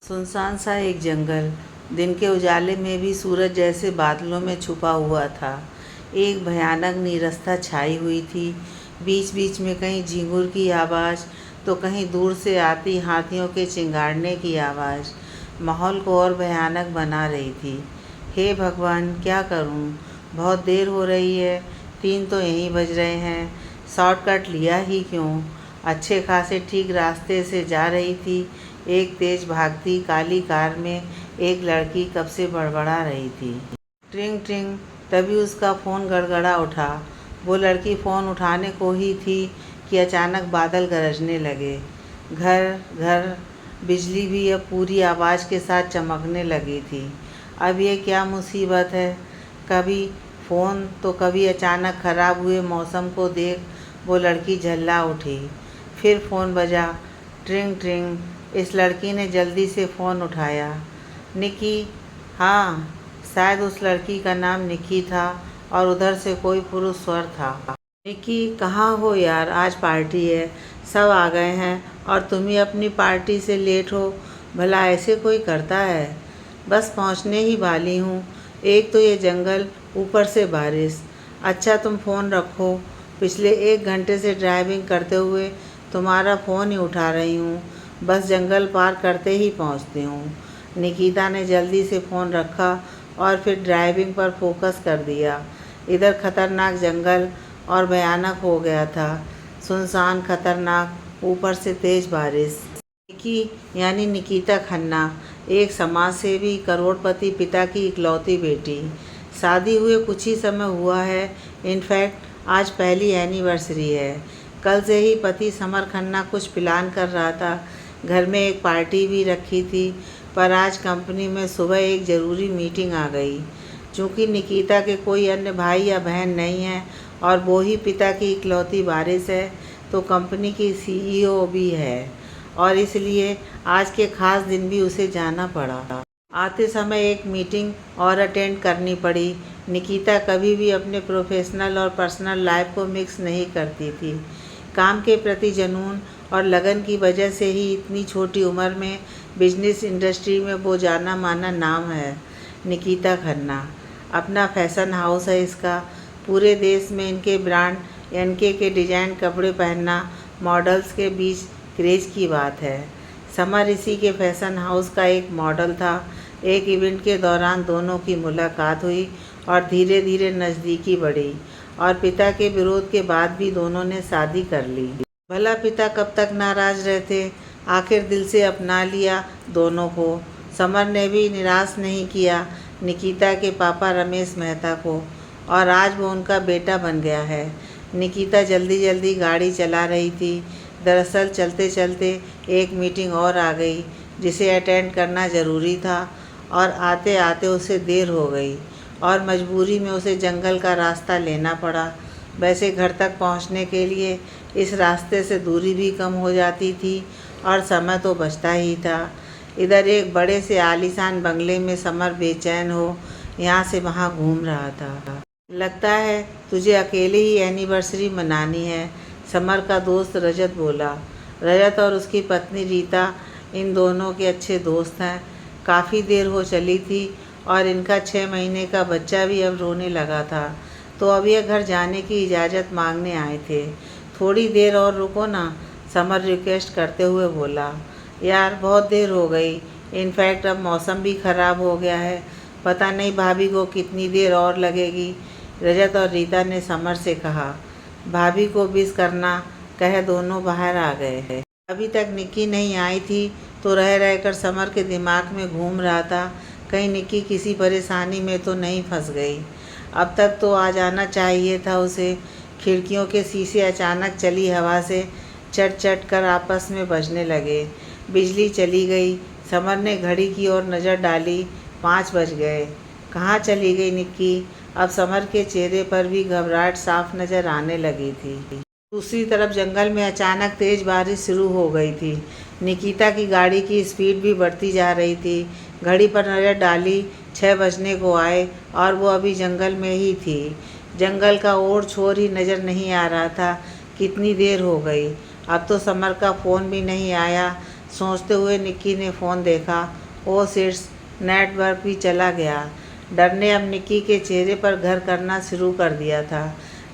सुनसान सा एक जंगल दिन के उजाले में भी सूरज जैसे बादलों में छुपा हुआ था। एक भयानक नीरसता छाई हुई थी। बीच बीच में कहीं झींगुर की आवाज़ तो कहीं दूर से आती हाथियों के चिंगाड़ने की आवाज़ माहौल को और भयानक बना रही थी। हे भगवान, क्या करूं? बहुत देर हो रही है, 3 तो यहीं बज रहे हैं। शॉर्टकट लिया ही क्यों? अच्छे खासे ठीक रास्ते से जा रही थी। एक तेज भागती काली कार में एक लड़की कब से बड़बड़ा रही थी। ट्रिंग ट्रिंग, तभी उसका फ़ोन गड़गड़ा उठा। वो लड़की फ़ोन उठाने को ही थी कि अचानक बादल गरजने लगे। घर घर बिजली भी अब पूरी आवाज़ के साथ चमकने लगी थी। अब ये क्या मुसीबत है? कभी फ़ोन तो कभी अचानक ख़राब हुए मौसम को देख वो लड़की झल्ला उठी। फिर फ़ोन बजा। ट्रिंग ट्रिंग, इस लड़की ने जल्दी से फ़ोन उठाया। निकी? हाँ, शायद उस लड़की का नाम निकी था और उधर से कोई पुरुष स्वर था। निकी, कहाँ हो यार? आज पार्टी है, सब आ गए हैं और तुम ही अपनी पार्टी से लेट हो। भला ऐसे कोई करता है? बस पहुँचने ही वाली हूँ। एक तो ये जंगल, ऊपर से बारिश। अच्छा तुम फ़ोन रखो, पिछले 1 घंटे से ड्राइविंग करते हुए तुम्हारा फ़ोन ही उठा रही हूँ। बस जंगल पार करते ही पहुँचती हूँ। निकिता ने जल्दी से फ़ोन रखा और फिर ड्राइविंग पर फोकस कर दिया। इधर खतरनाक जंगल और भयानक हो गया था। सुनसान, खतरनाक, ऊपर से तेज़ बारिश। निकी यानी निकिता खन्ना, एक समाजसेवी करोड़पति पिता की इकलौती बेटी। शादी हुए कुछ ही समय हुआ है। इनफैक्ट आज पहली एनिवर्सरी है। कल से ही पति समर खन्ना कुछ प्लान कर रहा था। घर में एक पार्टी भी रखी थी, पर आज कंपनी में सुबह एक ज़रूरी मीटिंग आ गई। चूँकि निकिता के कोई अन्य भाई या बहन नहीं है और वो ही पिता की इकलौती वारिस है, तो कंपनी की सीईओ भी है और इसलिए आज के ख़ास दिन भी उसे जाना पड़ा। आते समय एक मीटिंग और अटेंड करनी पड़ी। निकिता कभी भी अपने प्रोफेशनल और पर्सनल लाइफ को मिक्स नहीं करती थी। काम के प्रति जुनून और लगन की वजह से ही इतनी छोटी उम्र में बिजनेस इंडस्ट्री में वो जाना माना नाम है। निकिता खन्ना, अपना फैशन हाउस है इसका। पूरे देश में इनके ब्रांड एनके के डिज़ाइन कपड़े पहनना मॉडल्स के बीच क्रेज़ की बात है। समर इसी के फैशन हाउस का एक मॉडल था। एक इवेंट के दौरान दोनों की मुलाकात हुई और धीरे धीरे नज़दीकी बढ़ी और पिता के विरोध के बाद भी दोनों ने शादी कर ली। भला पिता कब तक नाराज़ रहते, आखिर दिल से अपना लिया दोनों को। समर ने भी निराश नहीं किया निकिता के पापा रमेश मेहता को और आज वो उनका बेटा बन गया है। निकिता जल्दी जल्दी गाड़ी चला रही थी। दरअसल चलते चलते एक मीटिंग और आ गई जिसे अटेंड करना ज़रूरी था और आते आते उसे देर हो गई और मजबूरी में उसे जंगल का रास्ता लेना पड़ा। वैसे घर तक पहुंचने के लिए इस रास्ते से दूरी भी कम हो जाती थी और समय तो बचता ही था। इधर एक बड़े से आलीशान बंगले में समर बेचैन हो यहाँ से वहाँ घूम रहा था। लगता है तुझे अकेले ही एनिवर्सरी मनानी है, समर का दोस्त रजत बोला। रजत और उसकी पत्नी रीता इन दोनों के अच्छे दोस्त हैं। काफ़ी देर हो चली थी और इनका 6 महीने का बच्चा भी अब रोने लगा था, तो अब ये घर जाने की इजाज़त मांगने आए थे। थोड़ी देर और रुको ना, समर रिक्वेस्ट करते हुए बोला। यार बहुत देर हो गई, इनफैक्ट अब मौसम भी ख़राब हो गया है, पता नहीं भाभी को कितनी देर और लगेगी। रजत और रीता ने समर से कहा। भाभी को विश करना कह दोनों बाहर आ गए हैं। अभी तक निक्की नहीं आई थी तो रह रहकर समर के दिमाग में घूम रहा था कहीं निक्की किसी परेशानी में तो नहीं फंस गई। अब तक तो आ जाना चाहिए था उसे। खिड़कियों के शीशे अचानक चली हवा से चट चट कर आपस में बजने लगे। बिजली चली गई। समर ने घड़ी की ओर नज़र डाली। 5 बज गए। कहाँ चली गई निक्की? अब समर के चेहरे पर भी घबराहट साफ नज़र आने लगी थी। दूसरी तरफ जंगल में अचानक तेज़ बारिश शुरू हो गई थी। निकिता की गाड़ी की स्पीड भी बढ़ती जा रही थी। घड़ी पर नज़र डाली, 6 बजने को आए और वो अभी जंगल में ही थी। जंगल का ओर छोर ही नज़र नहीं आ रहा था। कितनी देर हो गई, अब तो समर का फ़ोन भी नहीं आया। सोचते हुए निक्की ने फ़ोन देखा। ओ सिट्स, नेटवर्क भी चला गया। डर ने अब निक्की के चेहरे पर घर करना शुरू कर दिया था।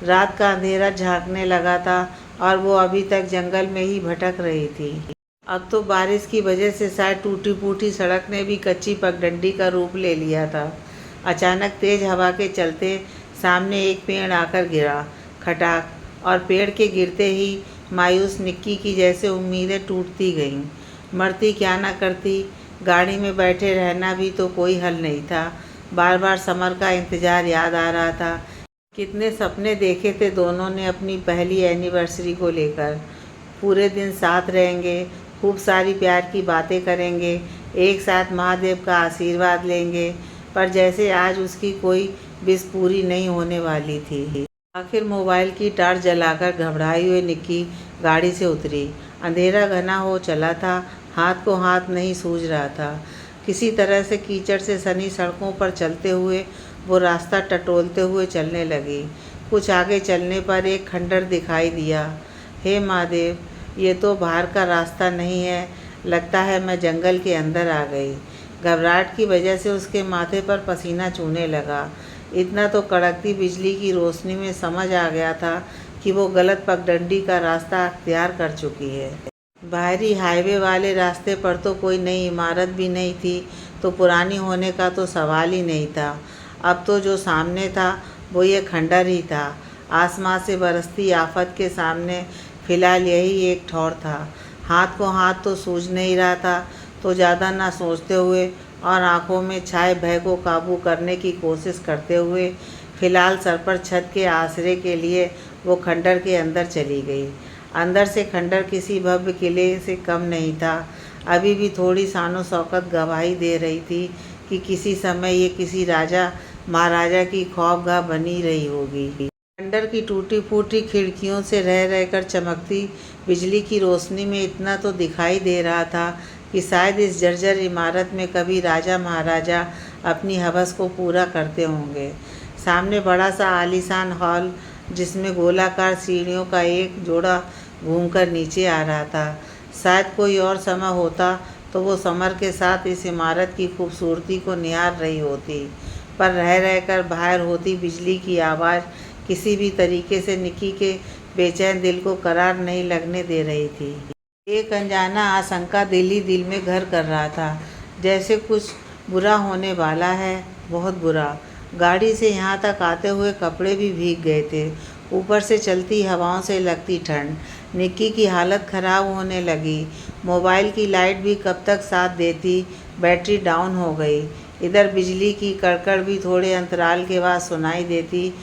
रात का अंधेरा झांकने लगा था और वो अभी तक जंगल में ही भटक रही थी। अब तो बारिश की वजह से शायद टूटी फूटी सड़क ने भी कच्ची पगडंडी का रूप ले लिया था। अचानक तेज हवा के चलते सामने एक पेड़ आकर गिरा, खटाक, और पेड़ के गिरते ही मायूस निक्की की जैसे उम्मीदें टूटती गईं। मरती क्या ना करती, गाड़ी में बैठे रहना भी तो कोई हल नहीं था। बार बार समर का इंतज़ार याद आ रहा था। कितने सपने देखे थे दोनों ने अपनी पहली एनिवर्सरी को लेकर। पूरे दिन साथ रहेंगे, खूब सारी प्यार की बातें करेंगे, एक साथ महादेव का आशीर्वाद लेंगे, पर जैसे आज उसकी कोई विश पूरी नहीं होने वाली थी। आखिर मोबाइल की टार्च जलाकर घबराई हुई निक्की गाड़ी से उतरी। अंधेरा घना हो चला था, हाथ को हाथ नहीं सूझ रहा था। किसी तरह से कीचड़ से सनी सड़कों पर चलते हुए वो रास्ता टटोलते हुए चलने लगी। कुछ आगे चलने पर एक खंडर दिखाई दिया। हे महादेव, ये तो बाहर का रास्ता नहीं है, लगता है मैं जंगल के अंदर आ गई। घबराहट की वजह से उसके माथे पर पसीना चूने लगा। इतना तो कड़कती बिजली की रोशनी में समझ आ गया था कि वो गलत पगडंडी का रास्ता अख्तियार कर चुकी है। बाहरी हाईवे वाले रास्ते पर तो कोई नई इमारत भी नहीं थी, तो पुरानी होने का तो सवाल ही नहीं था। अब तो जो सामने था वो ये खंडर ही था। आसमां से बरसती आफत के सामने फिलहाल यही एक ठौर था। हाथ को हाथ तो सूझ नहीं रहा था, तो ज़्यादा ना सोचते हुए और आंखों में छाए भय को काबू करने की कोशिश करते हुए फिलहाल सर पर छत के आसरे के लिए वो खंडर के अंदर चली गई। अंदर से खंडर किसी भव्य किले से कम नहीं था। अभी भी थोड़ी शानो शौकत गवाही दे रही थी कि किसी समय ये किसी राजा महाराजा की ख्वाबगाह बनी रही होगी। खंडर की टूटी फूटी खिड़कियों से रह रहकर चमकती बिजली की रोशनी में इतना तो दिखाई दे रहा था कि शायद इस जर्जर इमारत में कभी राजा महाराजा अपनी हवस को पूरा करते होंगे। सामने बड़ा सा आलीशान हॉल, जिसमें गोलाकार सीढ़ियों का एक जोड़ा घूमकर नीचे आ रहा था। शायद कोई और समय होता तो वो समर के साथ इस इमारत की खूबसूरती को निहार रही होती, पर रह रहकर बाहर होती बिजली की आवाज़ किसी भी तरीके से निक्की के बेचैन दिल को करार नहीं लगने दे रही थी। एक अनजाना आशंका दिल ही दिल में घर कर रहा था, जैसे कुछ बुरा होने वाला है, बहुत बुरा। गाड़ी से यहाँ तक आते हुए कपड़े भी भीग गए थे, ऊपर से चलती हवाओं से लगती ठंड। निक्की की हालत ख़राब होने लगी। मोबाइल की लाइट भी कब तक साथ देती, बैटरी डाउन हो गई। इधर बिजली की कड़कड़ भी थोड़े अंतराल के बाद सुनाई देती,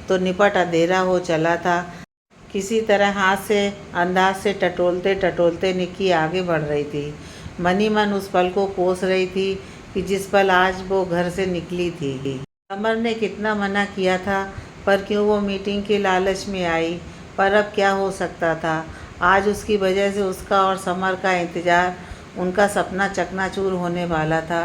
तो निपट अंधेरा हो चला था। किसी तरह हाथ से अंदाज से टटोलते टटोलते निक्की आगे बढ़ रही थी। मनी मन उस पल को कोस रही थी कि जिस पल आज वो घर से निकली थी। समर ने कितना मना किया था, पर क्यों वो मीटिंग के लालच में आई। पर अब क्या हो सकता था। आज उसकी वजह से उसका और समर का इंतज़ार, उनका सपना चकनाचूर होने वाला था।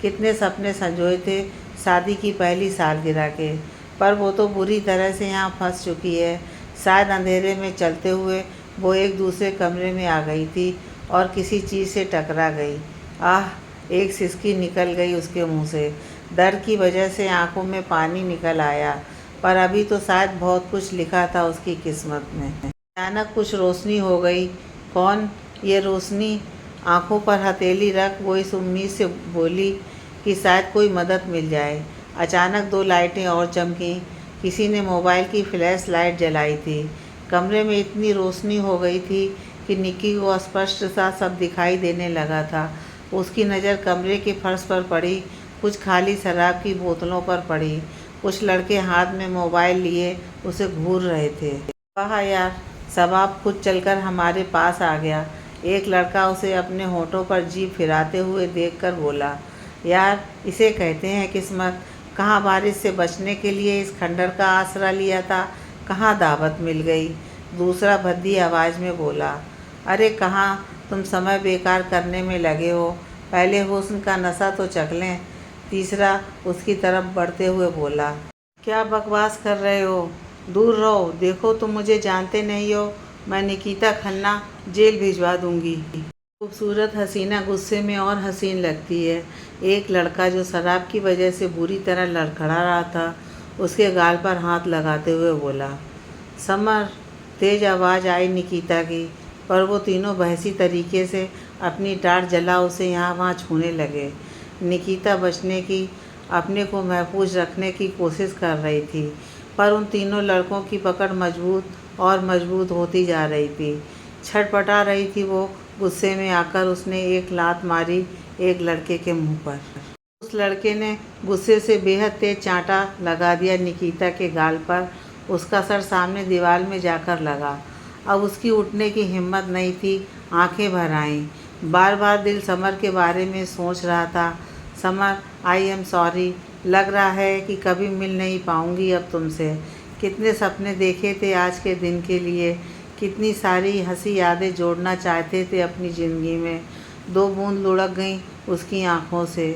कितने सपने संजोए थे शादी की पहली सालगिरह के, पर वो तो बुरी तरह से यहाँ फंस चुकी है। शायद अंधेरे में चलते हुए वो एक दूसरे कमरे में आ गई थी और किसी चीज़ से टकरा गई। आह, एक सिसकी निकल गई उसके मुंह से। डर की वजह से आंखों में पानी निकल आया, पर अभी तो शायद बहुत कुछ लिखा था उसकी किस्मत में। अचानक कुछ रोशनी हो गई। कौन ये रोशनी? आंखों पर हथेली रख वो इस उम्मीद से बोली कि शायद कोई मदद मिल जाए। अचानक दो लाइटें और चमकीं। किसी ने मोबाइल की फ्लैश लाइट जलाई थी। कमरे में इतनी रोशनी हो गई थी कि निक्की को स्पष्ट सा सब दिखाई देने लगा था। उसकी नज़र कमरे के फर्श पर पड़ी, कुछ खाली शराब की बोतलों पर पड़ी। कुछ लड़के हाथ में मोबाइल लिए उसे घूर रहे थे। वाह यार, सवाब खुद चलकर हमारे पास आ गया। एक लड़का उसे अपने होठों पर जीभ फिराते हुए देखकर बोला। यार, इसे कहते हैं किस्मत। कहाँ बारिश से बचने के लिए इस खंडर का आसरा लिया था, कहाँ दावत मिल गई। दूसरा भद्दी आवाज़ में बोला। अरे कहाँ तुम समय बेकार करने में लगे हो, पहले हुस्न का नशा तो चख लें। तीसरा उसकी तरफ बढ़ते हुए बोला। क्या बकवास कर रहे हो, दूर रहो। देखो तुम मुझे जानते नहीं हो, मैं निकिता खन्ना जेल भिजवा दूंगी। खूबसूरत हसीना गुस्से में और हसीन लगती है। एक लड़का जो शराब की वजह से बुरी तरह लड़खड़ा रहा था, उसके गाल पर हाथ लगाते हुए बोला, समर। तेज आवाज़ आई निकिता की, पर वो तीनों बहसी तरीके से अपनी टाट जला उसे यहाँ वहाँ छूने लगे। निकिता बचने की, अपने को महफूज रखने की कोशिश कर रही थी, पर उन तीनों लड़कों की पकड़ मजबूत और मजबूत होती जा रही थी। छटपटा रही थी वो। गुस्से में आकर उसने एक लात मारी एक लड़के के मुंह पर। उस लड़के ने गुस्से से बेहद तेज चांटा लगा दिया निकिता के गाल पर। उसका सर सामने दीवार में जाकर लगा। अब उसकी उठने की हिम्मत नहीं थी। आंखें भर आईं। बार बार दिल समर के बारे में सोच रहा था। Summer, I am sorry. लग रहा है कि कभी मिल नहीं पाऊंगी अब तुमसे। कितने सपने देखे थे आज के दिन के लिए। कितनी सारी हंसी यादें जोड़ना चाहते थे अपनी ज़िंदगी में। 2 बूंद लुढ़क गईं उसकी आंखों से।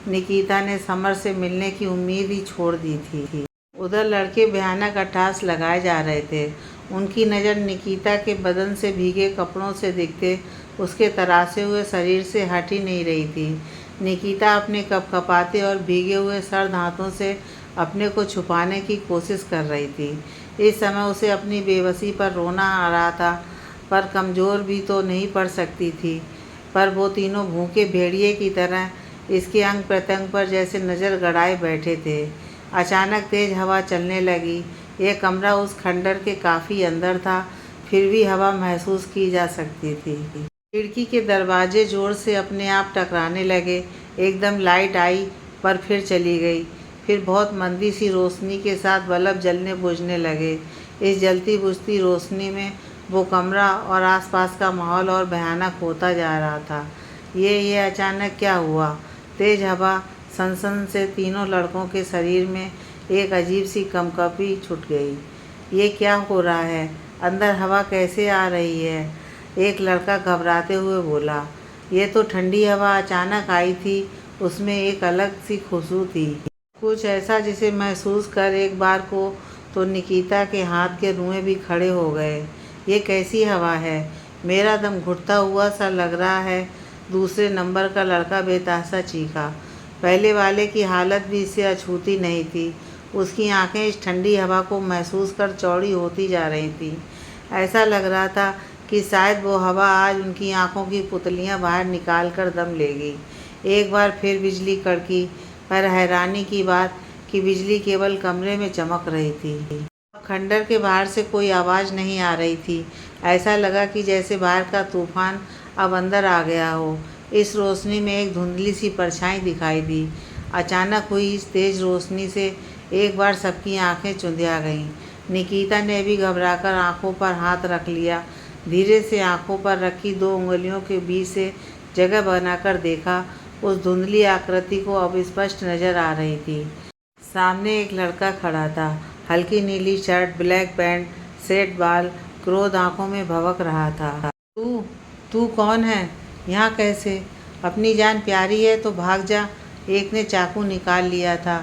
निकिता ने समर से मिलने की उम्मीद ही छोड़ दी थी। उधर लड़के भयानक अट्टहास लगाए जा रहे थे। उनकी नज़र निकिता के बदन से भीगे कपड़ों से दिखते उसके तरासे हुए शरीर से हट ही नहीं रही थी। निकिता अपने कपकपाते और भीगे हुए सर्द हाथों से अपने को छुपाने की कोशिश कर रही थी। इस समय उसे अपनी बेबसी पर रोना आ रहा था, पर कमज़ोर भी तो नहीं पड़ सकती थी। पर वो तीनों भूखे भेड़िए की तरह इसके अंग प्रत्यंग पर जैसे नज़र गड़ाए बैठे थे। अचानक तेज़ हवा चलने लगी। यह कमरा उस खंडर के काफ़ी अंदर था, फिर भी हवा महसूस की जा सकती थी। खिड़की के दरवाजे ज़ोर से अपने आप टकराने लगे। एकदम लाइट आई, पर फिर चली गई। फिर बहुत मंदी सी रोशनी के साथ बल्ब जलने बुझने लगे। इस जलती बुझती रोशनी में वो कमरा और आसपास का माहौल और भयानक होता जा रहा था। ये अचानक क्या हुआ? तेज हवा सनसन से तीनों लड़कों के शरीर में एक अजीब सी कंपकपी छूट गई। ये क्या हो रहा है? अंदर हवा कैसे आ रही है? एक लड़का घबराते हुए बोला। ये तो ठंडी हवा अचानक आई थी, उसमें एक अलग सी खुशबू थी। कुछ ऐसा जिसे महसूस कर एक बार को तो निकिता के हाथ के रुएं भी खड़े हो गए। ये कैसी हवा है? मेरा दम घुटता हुआ सा लग रहा है। दूसरे नंबर का लड़का बेतहाशा चीखा। पहले वाले की हालत भी इससे अछूती नहीं थी। उसकी आंखें इस ठंडी हवा को महसूस कर चौड़ी होती जा रही थीं। ऐसा लग रहा था कि शायद वो हवा आज उनकी आंखों की पुतलियां बाहर निकाल कर दम लेगी। एक बार फिर बिजली कड़की, पर हैरानी की बात कि बिजली केवल कमरे में चमक रही थी। खंडर के बाहर से कोई आवाज़ नहीं आ रही थी। ऐसा लगा कि जैसे बाहर का तूफान अब अंदर आ गया हो। इस रोशनी में एक धुंधली सी परछाई दिखाई दी। अचानक हुई इस तेज़ रोशनी से एक बार सबकी आंखें चुंधिया गईं। निकिता ने भी घबराकर आंखों पर हाथ रख लिया। धीरे से आंखों पर रखी 2 उंगलियों के बीच से जगह बनाकर देखा। उस धुंधली आकृति को अब स्पष्ट नजर आ रही थी। सामने एक लड़का खड़ा था। हल्की नीली शर्ट, ब्लैक पैंट, सेट बाल, क्रोध आंखों में भवक रहा था। तू तू कौन है? यहाँ कैसे? अपनी जान प्यारी है तो भाग जा। एक ने चाकू निकाल लिया था।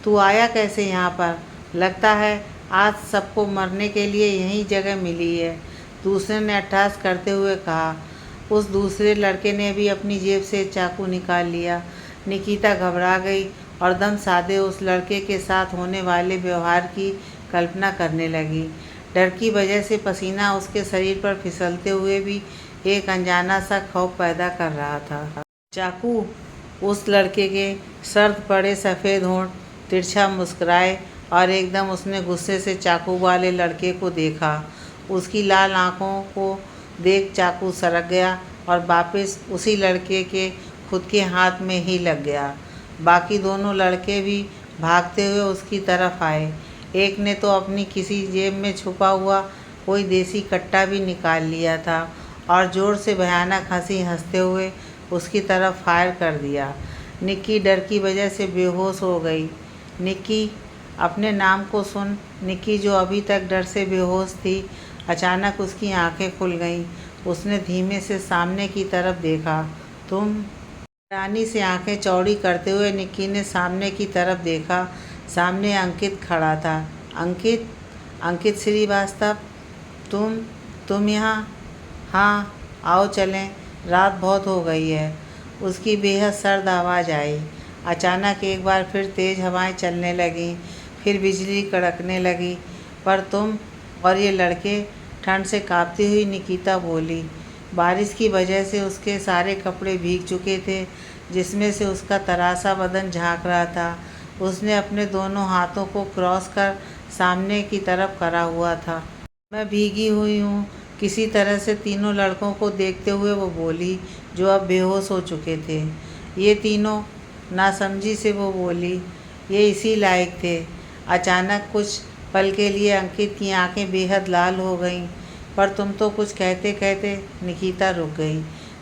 तू आया कैसे यहाँ पर? लगता है आज सबको मरने के लिए यही जगह मिली है, दूसरे ने अट्टहास करते हुए कहा। उस दूसरे लड़के ने भी अपनी जेब से चाकू निकाल लिया। निकिता घबरा गई और दम साधे उस लड़के के साथ होने वाले व्यवहार की कल्पना करने लगी। डर की वजह से पसीना उसके शरीर पर फिसलते हुए भी एक अनजाना सा खौफ पैदा कर रहा था। चाकू? उस लड़के के सर्द पड़े सफ़ेद होंठ तिरछा मुस्कुराए और एकदम उसने गुस्से से चाकू वाले लड़के को देखा। उसकी लाल आंखों को देख चाकू सरक गया और वापस उसी लड़के के खुद के हाथ में ही लग गया। बाकी दोनों लड़के भी भागते हुए उसकी तरफ आए। एक ने तो अपनी किसी जेब में छुपा हुआ कोई देसी कट्टा भी निकाल लिया था और ज़ोर से भयानक हंसी हंसते हुए उसकी तरफ फायर कर दिया। निक्की डर की वजह से बेहोश हो गई। निक्की, अपने नाम को सुन। निक्की जो अभी तक डर से बेहोश थी, अचानक उसकी आंखें खुल गईं। उसने धीमे से सामने की तरफ देखा। तुम? हैरानी से आंखें चौड़ी करते हुए निक्की ने सामने की तरफ देखा। सामने अंकित खड़ा था। अंकित? अंकित श्रीवास्तव? तुम यहाँ? हाँ, आओ चलें। रात बहुत हो गई है। उसकी बेहद सर्द आवाज़ आई। अचानक एक बार फिर तेज़ हवाएं चलने लगीं, फिर बिजली कड़कने लगी। पर तुम और ये लड़के, ठंड से कांपती हुई निकिता बोली। बारिश की वजह से उसके सारे कपड़े भीग चुके थे, जिसमें से उसका तरासा बदन झांक रहा था। उसने अपने दोनों हाथों को क्रॉस कर सामने की तरफ करा हुआ था। मैं भीगी हुई हूँ, किसी तरह से तीनों लड़कों को देखते हुए वो बोली, जो अब बेहोश हो चुके थे। ये तीनों, नासमझी से वो बोली, ये इसी लायक थे। अचानक कुछ पल के लिए अंकित की आंखें बेहद लाल हो गईं। पर तुम तो कुछ कहते कहते निकिता रुक गई।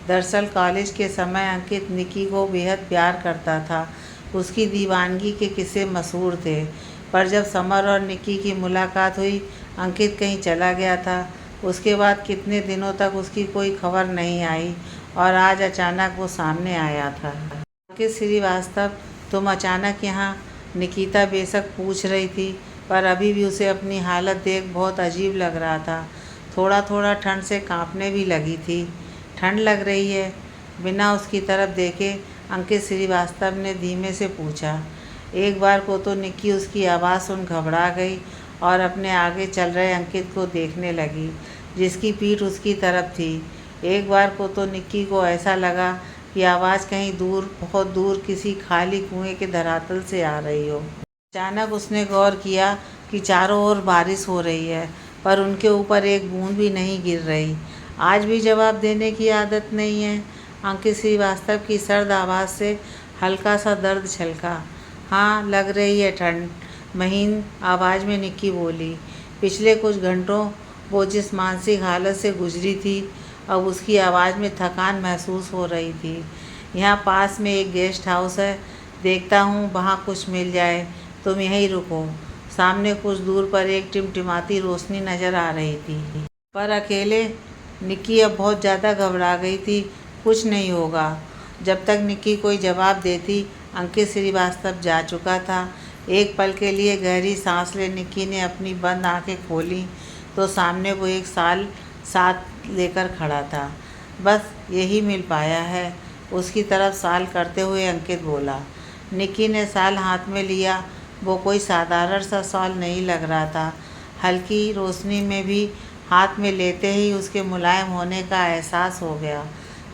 दरअसल कॉलेज के समय अंकित निकी को बेहद प्यार करता था। उसकी दीवानगी के किस्से मशहूर थे। पर जब समर और निकी की मुलाकात हुई, अंकित कहीं चला गया था। उसके बाद कितने दिनों तक उसकी कोई खबर नहीं आई और आज अचानक वो सामने आया था। अंकित श्रीवास्तव, तुम अचानक यहाँ? निकिता बेशक पूछ रही थी, पर अभी भी उसे अपनी हालत देख बहुत अजीब लग रहा था। थोड़ा थोड़ा ठंड से कांपने भी लगी थी। ठंड लग रही है? बिना उसकी तरफ देखे अंकित श्रीवास्तव ने धीमे से पूछा। एक बार को तो निक्की उसकी आवाज़ सुन घबरा गई और अपने आगे चल रहे अंकित को देखने लगी, जिसकी पीठ उसकी तरफ थी। एक बार को तो निक्की को ऐसा लगा कि आवाज़ कहीं दूर, बहुत दूर किसी खाली कुएं के धरातल से आ रही हो। अचानक उसने गौर किया कि चारों ओर बारिश हो रही है, पर उनके ऊपर एक बूंद भी नहीं गिर रही। आज भी जवाब देने की आदत नहीं है? अंकित श्रीवास्तव की सर्द आवाज़ से हल्का सा दर्द छलका। हाँ, लग रही है ठंड, महीन आवाज़ में निक्की बोली। पिछले कुछ घंटों वो जिस मानसिक हालत से गुजरी थी, अब उसकी आवाज़ में थकान महसूस हो रही थी। यहाँ पास में एक गेस्ट हाउस है, देखता हूँ वहाँ कुछ मिल जाए। तुम यहीं रुको। सामने कुछ दूर पर एक टिमटिमाती रोशनी नज़र आ रही थी। पर अकेले? निक्की अब बहुत ज़्यादा घबरा गई थी। कुछ नहीं होगा। जब तक निक्की कोई जवाब देती, अंकित श्रीवास्तव जा चुका था। एक पल के लिए गहरी सांस ले निक्की ने अपनी बंद आंखें खोली तो सामने वो एक साल साथ लेकर खड़ा था। बस यही मिल पाया है, उसकी तरफ साल करते हुए अंकित बोला। निक्की ने साल हाथ में लिया। वो कोई साधारण सा साल नहीं लग रहा था। हल्की रोशनी में भी हाथ में लेते ही उसके मुलायम होने का एहसास हो गया।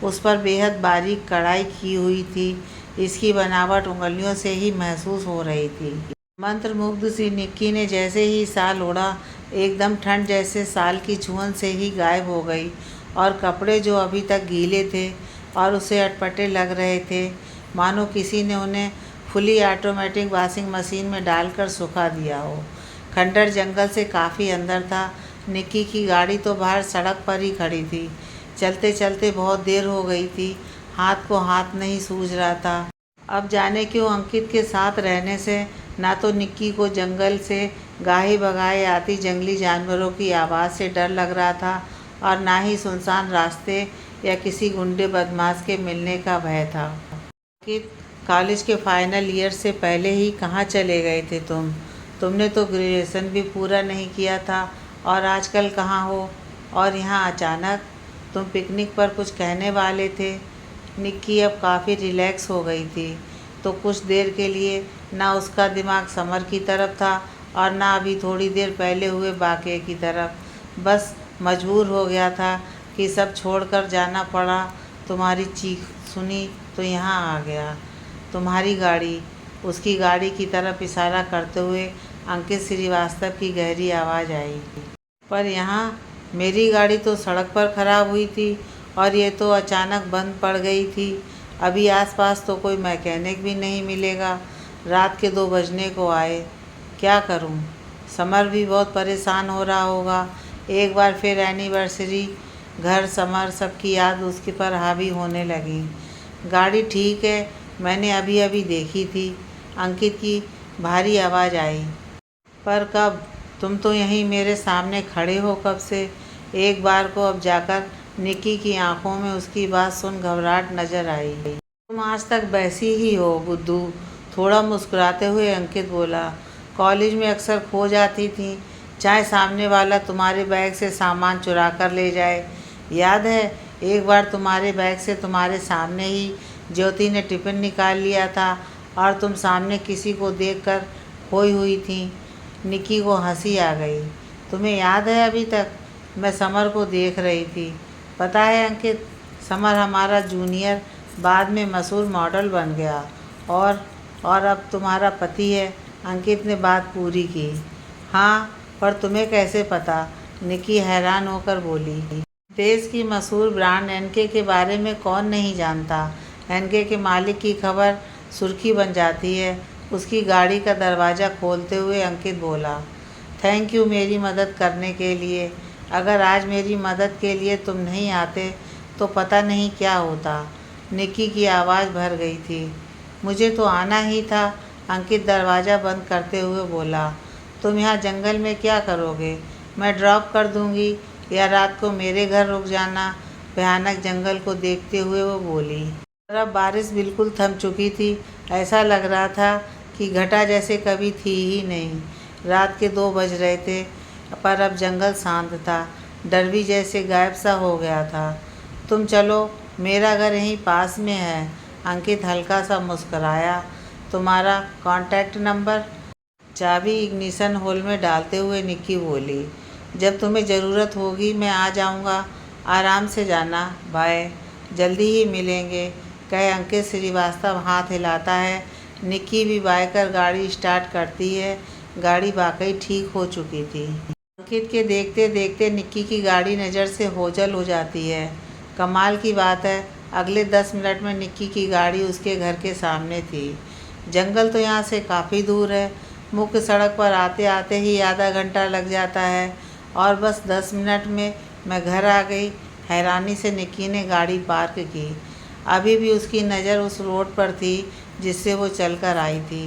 उस पर बेहद बारीक कढ़ाई की हुई थी। इसकी बनावट उंगलियों से ही महसूस हो रही थी। मंत्रमुग्ध सी निक्की ने जैसे ही साल ओढ़ा, एकदम ठंड जैसे साल की छुअन से ही गायब हो गई और कपड़े जो अभी तक गीले थे और उसे अटपटे लग रहे थे, मानो किसी ने उन्हें फुली ऑटोमेटिक वॉशिंग मशीन में डालकर सुखा दिया हो। खंडर जंगल से काफ़ी अंदर था। निक्की की गाड़ी तो बाहर सड़क पर ही खड़ी थी। चलते चलते बहुत देर हो गई थी। हाथ को हाथ नहीं सूझ रहा था। अब जाने क्यों अंकित के साथ रहने से ना तो निक्की को जंगल से गाहे बगाए आती जंगली जानवरों की आवाज़ से डर लग रहा था और ना ही सुनसान रास्ते या किसी गुंडे बदमाश के मिलने का भय था। अंकित, कॉलेज के फाइनल ईयर से पहले ही कहाँ चले गए थे तुम? तुमने तो ग्रेजुएशन भी पूरा नहीं किया था और आजकल कहाँ हो? और यहाँ अचानक? तुम पिकनिक पर कुछ कहने वाले थे। निक्की अब काफ़ी रिलैक्स हो गई थी, तो कुछ देर के लिए ना उसका दिमाग समर की तरफ था और ना अभी थोड़ी देर पहले हुए वाक़ये की तरफ। बस मजबूर हो गया था कि सब छोड़कर जाना पड़ा। तुम्हारी चीख सुनी तो यहाँ आ गया। तुम्हारी गाड़ी? उसकी गाड़ी की तरफ इशारा करते हुए अंकित श्रीवास्तव की गहरी आवाज़ आई। पर यहाँ? मेरी गाड़ी तो सड़क पर खराब हुई थी और ये तो अचानक बंद पड़ गई थी। अभी आसपास तो कोई मैकेनिक भी नहीं मिलेगा। रात के 2 बजने को आए। क्या करूं? समर भी बहुत परेशान हो रहा होगा। एक बार फिर एनिवर्सरी, घर, समर, सबकी याद उसके पर हावी होने लगी। गाड़ी ठीक है, मैंने अभी अभी देखी थी। अंकित की भारी आवाज़ आई। पर कब? तुम तो यहीं मेरे सामने खड़े हो कब से? एक बार को अब जाकर निक्की की आंखों में उसकी बात सुन घबराहट नजर आई। तुम आज तक वैसी ही हो बुद्धू, थोड़ा मुस्कुराते हुए अंकित बोला। कॉलेज में अक्सर खो जाती थी, चाहे सामने वाला तुम्हारे बैग से सामान चुरा कर ले जाए। याद है एक बार तुम्हारे बैग से तुम्हारे सामने ही ज्योति ने टिफ़िन निकाल लिया था और तुम सामने किसी को देखकर खोई हुई थी। निक्की को हंसी आ गई। तुम्हें याद है अभी तक? मैं समर को देख रही थी। पता है अंकित, समर हमारा जूनियर बाद में मशहूर मॉडल बन गया और अब तुम्हारा पति है। अंकित ने बात पूरी की। हाँ, पर तुम्हें कैसे पता? निक्की हैरान होकर बोली। देश की मशहूर ब्रांड एनके के बारे में कौन नहीं जानता। एनके के मालिक की खबर सुर्खी बन जाती है। उसकी गाड़ी का दरवाज़ा खोलते हुए अंकित बोला, थैंक यू मेरी मदद करने के लिए। अगर आज मेरी मदद के लिए तुम नहीं आते तो पता नहीं क्या होता। निक्की की आवाज़ भर गई थी। मुझे तो आना ही था, अंकित दरवाज़ा बंद करते हुए बोला। तुम यहाँ जंगल में क्या करोगे? मैं ड्रॉप कर दूँगी या रात को मेरे घर रुक जाना। भयानक जंगल को देखते हुए वो बोली। और अब बारिश बिल्कुल थम चुकी थी। ऐसा लग रहा था कि घटा जैसे कभी थी ही नहीं। रात के 2 बज रहे थे, पर अब जंगल शांत था। डर भी जैसे गायब सा हो गया था। तुम चलो, मेरा घर यहीं पास में है। अंकित हल्का सा मुस्कराया। तुम्हारा कॉन्टैक्ट नंबर? चाबी इग्निशन होल में डालते हुए निक्की बोली, जब तुम्हें ज़रूरत होगी मैं आ जाऊँगा। आराम से जाना, बाय। जल्दी ही मिलेंगे, कहे अंकित श्रीवास्तव हाथ हिलाता है। निक्की भी बाय कर गाड़ी स्टार्ट करती है। गाड़ी वाकई ठीक हो चुकी थी। अंकित के देखते देखते निक्की की गाड़ी नज़र से ओझल हो जाती है। कमाल की बात है, अगले 10 मिनट में निक्की की गाड़ी उसके घर के सामने थी। जंगल तो यहाँ से काफ़ी दूर है। मुख्य सड़क पर आते आते ही आधा घंटा लग जाता है और बस 10 मिनट में मैं घर आ गई। हैरानी से निक्की ने गाड़ी पार्क की। अभी भी उसकी नज़र उस रोड पर थी जिससे वो चलकर आई थी।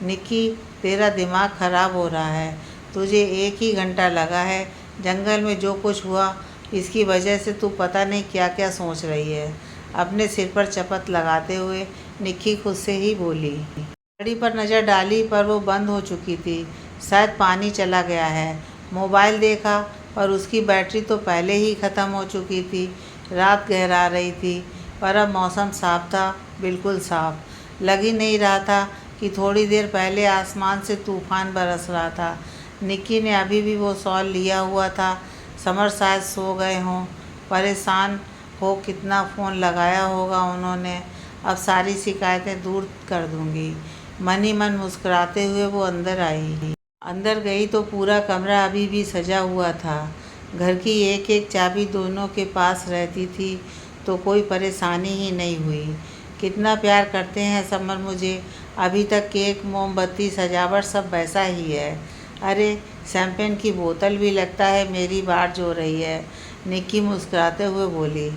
निक्की, तेरा दिमाग ख़राब हो रहा है। तुझे 1 ही घंटा लगा है। जंगल में जो कुछ हुआ इसकी वजह से तू पता नहीं क्या क्या सोच रही है। अपने सिर पर चपत लगाते हुए निक्की खुद से ही बोली। घड़ी पर नज़र डाली पर वो बंद हो चुकी थी। शायद पानी चला गया है। मोबाइल देखा पर उसकी बैटरी तो पहले ही ख़त्म हो चुकी थी। रात गहरा रही थी पर अब मौसम साफ था, बिल्कुल साफ। लग ही नहीं रहा था कि थोड़ी देर पहले आसमान से तूफ़ान बरस रहा था। निक्की ने अभी भी वो शॉल लिया हुआ था। समर शायद सो गए हों, परेशान हो कितना फ़ोन लगाया होगा उन्होंने। अब सारी शिकायतें दूर कर दूंगी। मन ही मन मुस्कुराते हुए वो अंदर आई। अंदर गई तो पूरा कमरा अभी भी सजा हुआ था। घर की एक एक चाबी दोनों के पास रहती थी तो कोई परेशानी ही नहीं हुई। कितना प्यार करते हैं समर मुझे। अभी तक केक, मोमबत्ती, सजावट सब वैसा ही है। अरे, शैम्पेन की बोतल भी लगता है मेरी बाट जो रही है। निक्की मुस्कुराते हुए बोली।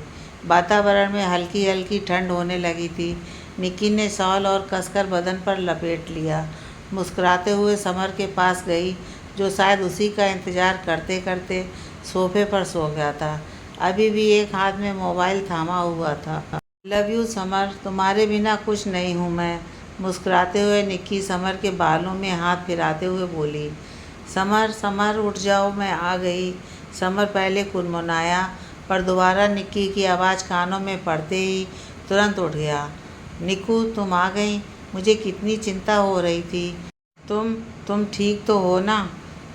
वातावरण में हल्की हल्की ठंड होने लगी थी। निक्की ने शॉल और कसकर बदन पर लपेट लिया। मुस्कुराते हुए समर के पास गई, जो शायद उसी का इंतज़ार करते करते सोफे पर सो गया था। अभी भी एक हाथ में मोबाइल थामा हुआ था। लव यू समर, तुम्हारे बिना कुछ नहीं हूँ मैं। मुस्कुराते हुए निक्की समर के बालों में हाथ फिराते हुए बोली। समर, समर उठ जाओ, मैं आ गई। समर पहले कुनमुनाया पर दोबारा निक्की की आवाज़ कानों में पड़ते ही तुरंत उठ गया। निक्कू, तुम आ गई। मुझे कितनी चिंता हो रही थी। तुम ठीक तो हो ना?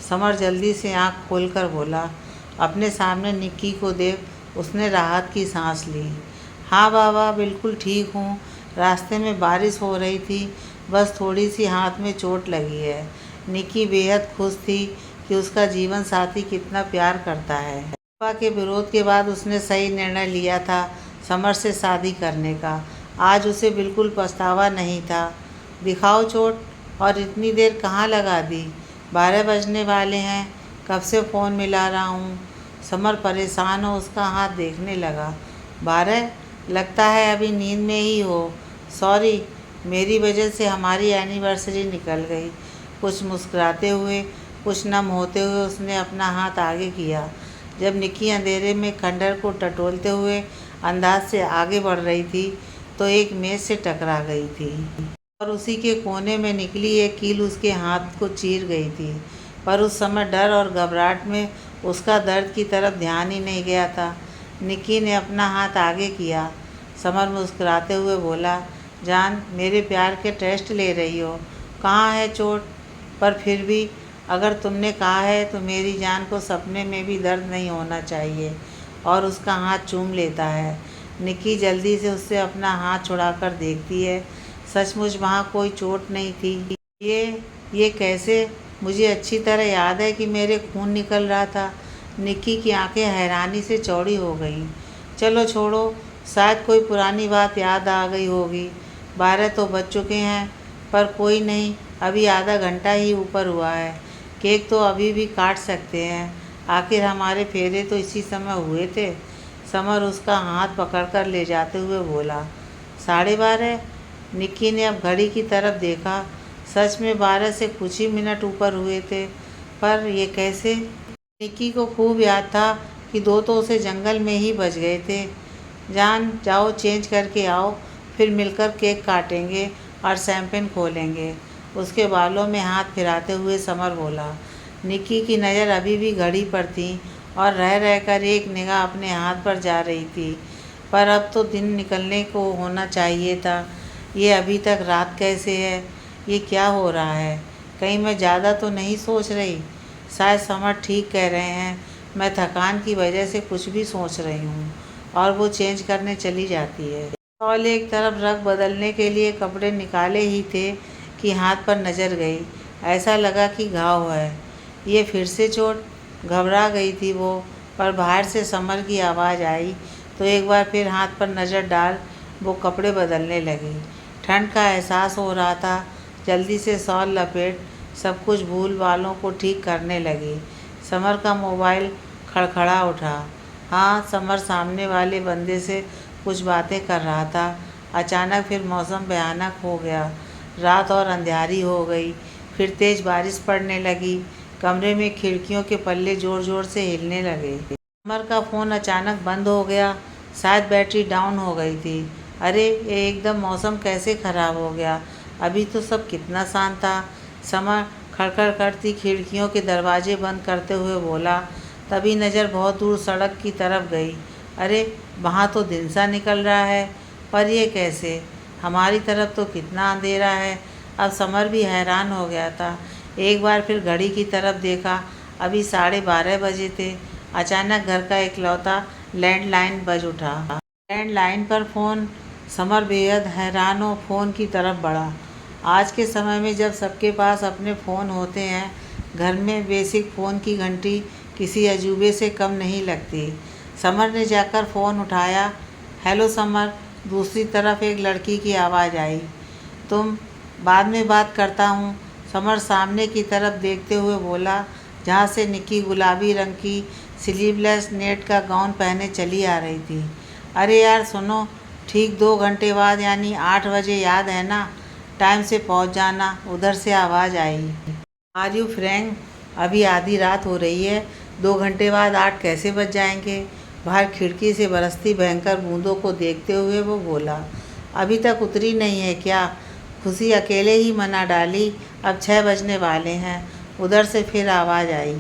समर जल्दी से आँख खोलकर बोला। अपने सामने निक्की को देख उसने राहत की सांस ली। हाँ बाबा, बिल्कुल ठीक हूँ। रास्ते में बारिश हो रही थी, बस थोड़ी सी हाथ में चोट लगी है। निक्की बेहद खुश थी कि उसका जीवन साथी कितना प्यार करता है। पापा के विरोध के बाद उसने सही निर्णय लिया था समर से शादी करने का। आज उसे बिल्कुल पछतावा नहीं था। दिखाओ चोट। और इतनी देर कहाँ लगा दी? 12 बजने वाले हैं, कब से फ़ोन मिला रहा हूँ। समर परेशान हो उसका हाथ देखने लगा। 12? लगता है अभी नींद में ही हो। सॉरी, मेरी वजह से हमारी एनिवर्सरी निकल गई। कुछ मुस्कुराते हुए, कुछ नम होते हुए उसने अपना हाथ आगे किया। जब निक्की अंधेरे में खंडर को टटोलते हुए अंदाज से आगे बढ़ रही थी तो एक मेज़ से टकरा गई थी और उसी के कोने में निकली एक कील उसके हाथ को चीर गई थी। पर उस समय डर और घबराहट में उसका दर्द की तरफ ध्यान ही नहीं गया था। निक्की ने अपना हाथ आगे किया। समर मुस्कुराते हुए बोला, जान, मेरे प्यार के टेस्ट ले रही हो? कहाँ है चोट? पर फिर भी अगर तुमने कहा है तो मेरी जान को सपने में भी दर्द नहीं होना चाहिए। और उसका हाथ चूम लेता है। निक्की जल्दी से उससे अपना हाथ छुड़ाकर देखती है। सचमुच वहाँ कोई चोट नहीं थी। ये कैसे? मुझे अच्छी तरह याद है कि मेरे खून निकल रहा था। निक्की की आंखें हैरानी से चौड़ी हो गईं। चलो छोड़ो, शायद कोई पुरानी बात याद आ गई होगी। 12 तो बज चुके हैं। पर कोई नहीं, अभी आधा घंटा ही ऊपर हुआ है। केक तो अभी भी काट सकते हैं। आखिर हमारे फेरे तो इसी समय हुए थे। समर उसका हाथ पकड़कर ले जाते हुए बोला। 12:30? निक्की ने अब घड़ी की तरफ देखा। सच में 12 से कुछ ही मिनट ऊपर हुए थे। पर ये कैसे? निक्की को खूब याद था कि 2 तो उसे जंगल में ही बज गए थे। जान, जाओ चेंज करके आओ, फिर मिलकर केक काटेंगे और शैंपेन खोलेंगे। उसके बालों में हाथ फिराते हुए समर बोला। निक्की की नज़र अभी भी घड़ी पर थी और रह रहकर एक निगाह अपने हाथ पर जा रही थी। पर अब तो दिन निकलने को होना चाहिए था। ये अभी तक रात कैसे है? ये क्या हो रहा है? कहीं मैं ज़्यादा तो नहीं सोच रही? शायद समर ठीक कह रहे हैं, मैं थकान की वजह से कुछ भी सोच रही हूँ। और वो चेंज करने चली जाती है। शॉल एक तरफ रख बदलने के लिए कपड़े निकाले ही थे कि हाथ पर नज़र गई। ऐसा लगा कि घाव है। ये फिर से चोट? घबरा गई थी वो। पर बाहर से समर की आवाज़ आई तो एक बार फिर हाथ पर नज़र डाल वो कपड़े बदलने लगी। ठंड का एहसास हो रहा था। जल्दी से शॉल लपेट सब कुछ भूल बालों को ठीक करने लगी। समर का मोबाइल खड़खड़ा उठा। हाँ, समर सामने वाले बंदे से कुछ बातें कर रहा था। अचानक फिर मौसम भयानक हो गया। रात और अंधियारी हो गई। फिर तेज़ बारिश पड़ने लगी। कमरे में खिड़कियों के पल्ले ज़ोर ज़ोर से हिलने लगे। समर का फ़ोन अचानक बंद हो गया। शायद बैटरी डाउन हो गई थी। अरे, ये एकदम मौसम कैसे ख़राब हो गया? अभी तो सब कितना शांत था। समर खड़खड़ करती खिड़कियों के दरवाजे बंद करते हुए बोला। तभी नज़र बहुत दूर सड़क की तरफ गई। अरे, वहाँ तो दिन सा निकल रहा है। पर यह कैसे? हमारी तरफ तो कितना अंधेरा है। अब समर भी हैरान हो गया था। एक बार फिर घड़ी की तरफ देखा। अभी 12:30 बजे थे। अचानक घर का इकलौता लैंडलाइन बज उठा। लैंडलाइन पर फ़ोन। समर बेहद हैरान हो फ़ोन की तरफ बढ़ा। आज के समय में जब सबके पास अपने फ़ोन होते हैं, घर में बेसिक फ़ोन की घंटी किसी अजूबे से कम नहीं लगती। समर ने जाकर फ़ोन उठाया। हेलो समर, दूसरी तरफ एक लड़की की आवाज़ आई। तुम? बाद में बात करता हूँ, समर सामने की तरफ देखते हुए बोला, जहाँ से निक्की गुलाबी रंग की स्लीवलेस नेट का गाउन पहने चली आ रही थी। अरे यार सुनो, ठीक 2 घंटे बाद यानी 8 बजे, याद है ना? टाइम से पहुँच जाना। उधर से आवाज़ आई। Are you Frank? अभी आधी रात हो रही है। 2 घंटे बाद 8 कैसे बज जाएंगे? बाहर खिड़की से बरसती भयंकर बूंदों को देखते हुए वो बोला। अभी तक उतरी नहीं है क्या? खुशी अकेले ही मना डाली। अब 6 बजने वाले हैं। उधर से फिर आवाज़ आई।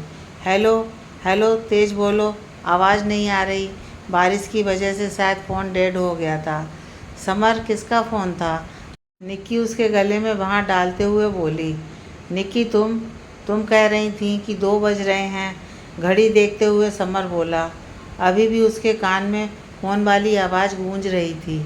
हेलो हेलो, तेज़ बोलो, आवाज़ नहीं आ रही। बारिश की वजह से शायद फ़ोन डेड हो गया था। समर, किसका फ़ोन था? निक्की उसके गले में वहाँ डालते हुए बोली। निक्की, तुम कह रही थी कि 2 बज रहे हैं। घड़ी देखते हुए समर बोला। अभी भी उसके कान में फ़ोन वाली आवाज़ गूंज रही थी।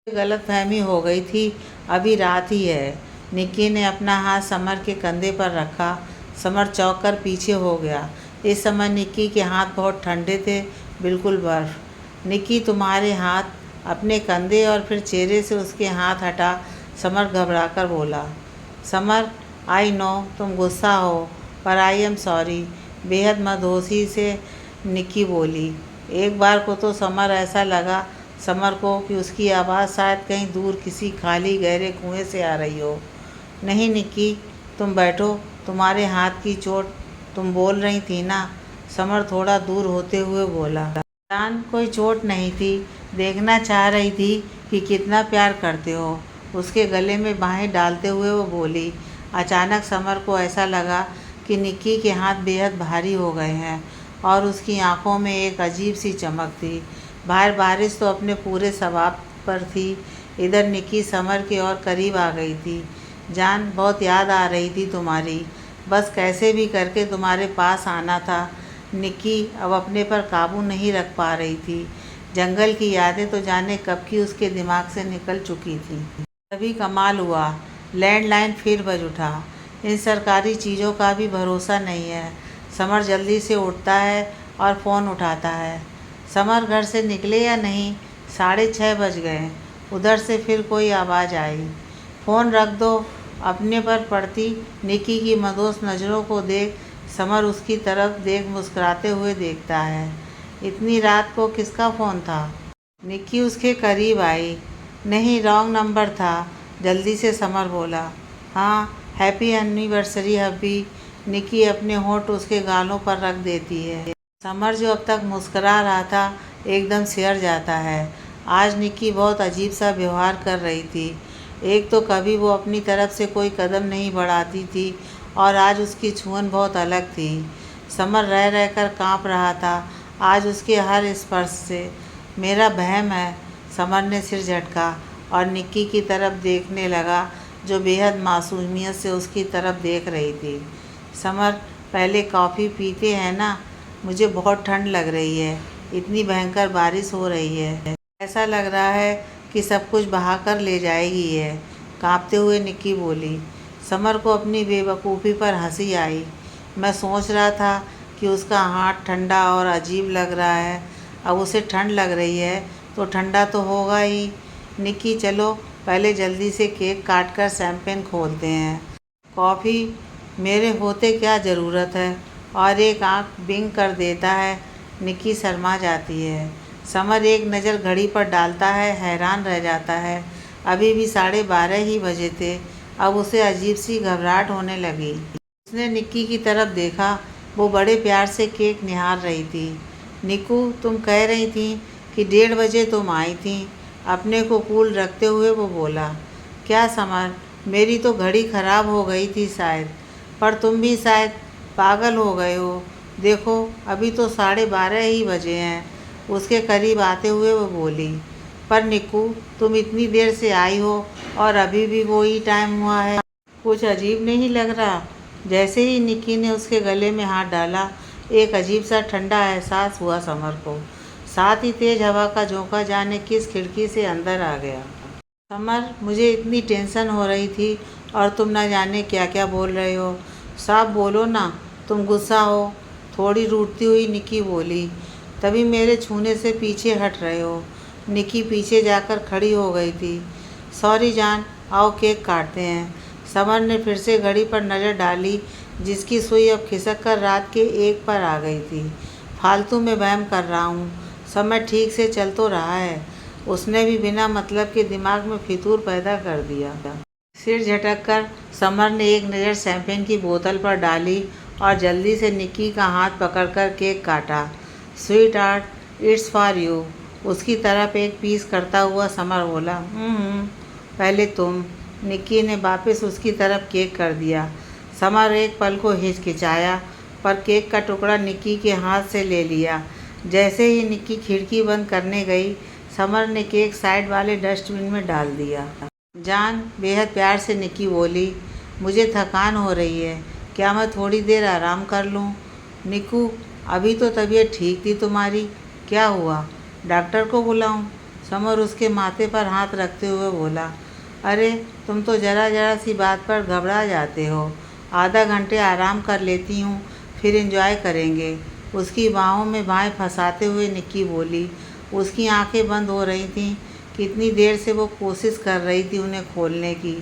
गलतफहमी हो गई थी। अभी रात ही है। निक्की ने अपना हाथ समर के कंधे पर रखा। समर चौंक कर पीछे हो गया। इस समय निक्की के हाथ बहुत ठंडे थे, बिल्कुल बर्फ़। निक्की, तुम्हारे हाथ? अपने कंधे और फिर चेहरे से उसके हाथ हटा समर घबराकर बोला। समर, आई नो तुम गुस्सा हो, पर आई एम सॉरी, बेहद मदहोशी से निक्की बोली। एक बार को तो समर ऐसा लगा समर को कि उसकी आवाज़ शायद कहीं दूर किसी खाली गहरे कुएं से आ रही हो। नहीं निक्की, तुम बैठो, तुम्हारे हाथ की चोट, तुम बोल रही थी ना? समर थोड़ा दूर होते हुए बोला। जान, कोई चोट नहीं थी, देखना चाह रही थी कि कितना प्यार करते हो। उसके गले में बाहें डालते हुए वो बोली। अचानक समर को ऐसा लगा कि निक्की के हाथ बेहद भारी हो गए हैं और उसकी आंखों में एक अजीब सी चमक थी। बाहर बारिश तो अपने पूरे सवाब पर थी। इधर निक्की समर के और करीब आ गई थी। जान, बहुत याद आ रही थी तुम्हारी। बस कैसे भी करके तुम्हारे पास आना था। निक्की अब अपने पर काबू नहीं रख पा रही थी। जंगल की यादें तो जाने कब की उसके दिमाग से निकल चुकी थी। तभी कमाल हुआ, लैंडलाइन फिर बज उठा। इन सरकारी चीज़ों का भी भरोसा नहीं है। समर जल्दी से उठता है और फ़ोन उठाता है। समर घर से निकले या नहीं? 6:30 बज गए। उधर से फिर कोई आवाज़ आई। फ़ोन रख दो। अपने पर पड़ती निक्की की मदोस नज़रों को देख समर उसकी तरफ देख मुस्कुराते हुए देखता है। इतनी रात को किसका फ़ोन था? निक्की उसके करीब आई। नहीं, रॉन्ग नंबर था, जल्दी से समर बोला। हाँ, हैप्पी एनिवर्सरी हब्बी। निक्की अपने होंठ उसके गालों पर रख देती है। समर जो अब तक मुस्कुरा रहा था एकदम सिहर जाता है। आज निक्की बहुत अजीब सा व्यवहार कर रही थी। एक तो कभी वो अपनी तरफ से कोई कदम नहीं बढ़ाती थी और आज उसकी छुअन बहुत अलग थी। समर रह रहकर काँप रहा था आज उसके हर स्पर्श से। मेरा वहम है। समर ने सिर झटका और निक्की की तरफ देखने लगा जो बेहद मासूमियत से उसकी तरफ देख रही थी। समर, पहले कॉफ़ी पीते हैं ना? मुझे बहुत ठंड लग रही है। इतनी भयंकर बारिश हो रही है। ऐसा लग रहा है कि सब कुछ बहा कर ले जाएगी है, काँपते हुए निक्की बोली। समर को अपनी बेवकूफ़ी पर हंसी आई। मैं सोच रहा था कि उसका हाथ ठंडा और अजीब लग रहा है। अब उसे ठंड लग रही है तो ठंडा तो होगा ही। निक्की, चलो पहले जल्दी से केक काट कर शैंपेन खोलते हैं। कॉफ़ी मेरे होते क्या ज़रूरत है? और एक आँख बिंग कर देता है। निक्की शर्मा जाती है। समर एक नज़र घड़ी पर डालता है, हैरान रह जाता है। अभी भी 12:30 ही बजे थे। अब उसे अजीब सी घबराहट होने लगी। उसने निक्की की तरफ देखा। वो बड़े प्यार से केक निहार रही थी। निक्कू, तुम कह रही थी कि 1:30 बजे तुम आई थी। अपने को कूल रखते हुए वो बोला। क्या समर, मेरी तो घड़ी ख़राब हो गई थी शायद, पर तुम भी शायद पागल हो गए हो। देखो, अभी तो 12:30 ही बजे हैं। उसके करीब आते हुए वो बोली। पर निक्कू, तुम इतनी देर से आई हो और अभी भी वही टाइम हुआ है। कुछ अजीब नहीं लग रहा? जैसे ही निक्की ने उसके गले में हाथ डाला एक अजीब सा ठंडा एहसास हुआ समर को। साथ ही तेज हवा का झोंका जाने किस खिड़की से अंदर आ गया। समर, मुझे इतनी टेंशन हो रही थी और तुम न जाने क्या क्या बोल रहे हो। साफ बोलो ना, तुम गुस्सा हो? थोड़ी रूठती हुई निक्की बोली। तभी मेरे छूने से पीछे हट रहे हो। निक्की पीछे जाकर खड़ी हो गई थी। सॉरी जान, आओ केक काटते हैं। समर ने फिर से घड़ी पर नज़र डाली जिसकी सुई अब खिसक कर रात के 1 पर आ गई थी। फालतू में वहम कर रहा हूँ, समय ठीक से चल तो रहा है। उसने भी बिना मतलब के दिमाग में फितूर पैदा कर दिया। सिर झटक कर समर ने एक नज़र शैंपेन की बोतल पर डाली और जल्दी से निक्की का हाथ पकड़कर केक काटा। Sweet heart, it's for you. उसकी तरफ एक पीस करता हुआ समर बोला। पहले तुम। निक्की ने वापस उसकी तरफ केक कर दिया। समर एक पल को हिचकिचाया पर केक का टुकड़ा निक्की के हाथ से ले लिया। जैसे ही निक्की खिड़की बंद करने गई समर ने केक साइड वाले डस्टबिन में डाल दिया। जान, बेहद प्यार से निक्की बोली, मुझे थकान हो रही है, क्या मैं थोड़ी देर आराम कर लूं? निक्कू, अभी तो तबीयत ठीक थी तुम्हारी, क्या हुआ? डॉक्टर को बुलाऊं? समर उसके माथे पर हाथ रखते हुए बोला। अरे, तुम तो ज़रा ज़रा सी बात पर घबरा जाते हो। आधा घंटे आराम कर लेती हूँ, फिर एंजॉय करेंगे। उसकी बाहों में बाहें फंसाते हुए निक्की बोली। उसकी आंखें बंद हो रही थीं। कितनी देर से वो कोशिश कर रही थी उन्हें खोलने की,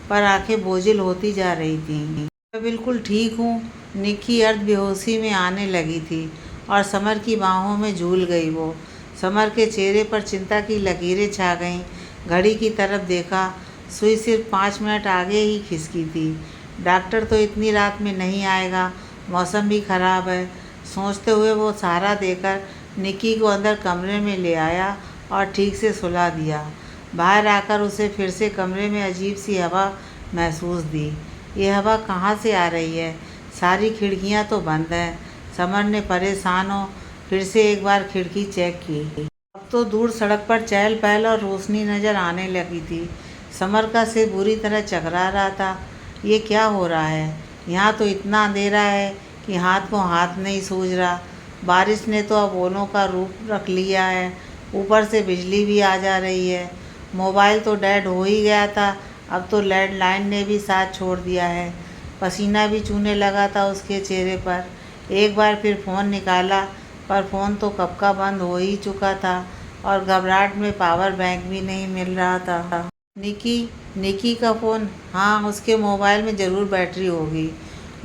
पर आंखें बोझिल होती जा रही थीं। मैं बिल्कुल ठीक हूँ। निक्की अर्ध बेहोशी में आने लगी थी और समर की बाहों में झूल गई वो। समर के चेहरे पर चिंता की लकीरें छा गईं। घड़ी की तरफ देखा, सुई सिर्फ 5 मिनट आगे ही खिसकी थी। डॉक्टर तो इतनी रात में नहीं आएगा, मौसम भी ख़राब है। सोचते हुए वो सहारा देकर निक्की को अंदर कमरे में ले आया और ठीक से सुला दिया। बाहर आकर उसे फिर से कमरे में अजीब सी हवा महसूस दी। ये हवा कहाँ से आ रही है? सारी खिड़कियाँ तो बंद हैं। समर ने परेशान हो फिर से एक बार खिड़की चेक की। अब तो दूर सड़क पर चहल पहल और रोशनी नज़र आने लगी थी। समर का सिर बुरी तरह चकरा रहा था। ये क्या हो रहा है? यहाँ तो इतना अंधेरा है कि हाथ को हाथ नहीं सूझ रहा। बारिश ने तो अब ओलों का रूप रख लिया है, ऊपर से बिजली भी आ जा रही है। मोबाइल तो डेड हो ही गया था, अब तो लैंडलाइन ने भी साथ छोड़ दिया है। पसीना भी चूने लगा था उसके चेहरे पर। एक बार फिर फ़ोन निकाला, पर फ़ोन तो कब का बंद हो ही चुका था और घबराहट में पावर बैंक भी नहीं मिल रहा था। निकी का फ़ोन? हाँ, उसके मोबाइल में ज़रूर बैटरी होगी।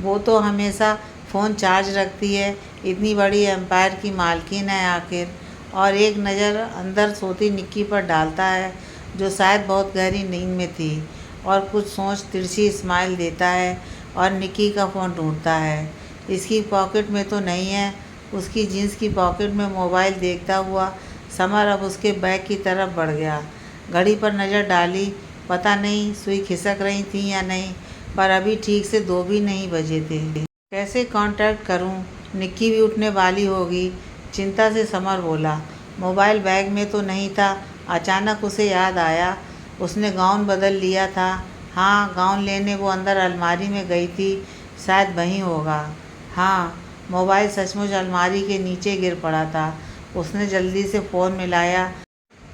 वो तो हमेशा फ़ोन चार्ज रखती है, इतनी बड़ी एम्पायर की मालकिन है आखिर। और एक नज़र अंदर सोती निक्की पर डालता है, जो शायद बहुत गहरी नींद में थी, और कुछ सोच तिरछी स्माइल देता है और निक्की का फ़ोन ढूंढता है। इसकी पॉकेट में तो नहीं है। उसकी जीन्स की पॉकेट में मोबाइल देखता हुआ समर अब उसके बैग की तरफ बढ़ गया। घड़ी पर नज़र डाली, पता नहीं सुई खिसक रही थी या नहीं, पर अभी ठीक से 2 भी नहीं बजे थे। कैसे कांटेक्ट करूं? निक्की भी उठने वाली होगी, चिंता से समर बोला। मोबाइल बैग में तो नहीं था। अचानक उसे याद आया, उसने गाउन बदल लिया था। हाँ, गाउन लेने वो अंदर अलमारी में गई थी, शायद वहीं होगा। हाँ, मोबाइल सचमुच अलमारी के नीचे गिर पड़ा था। उसने जल्दी से फ़ोन मिलाया,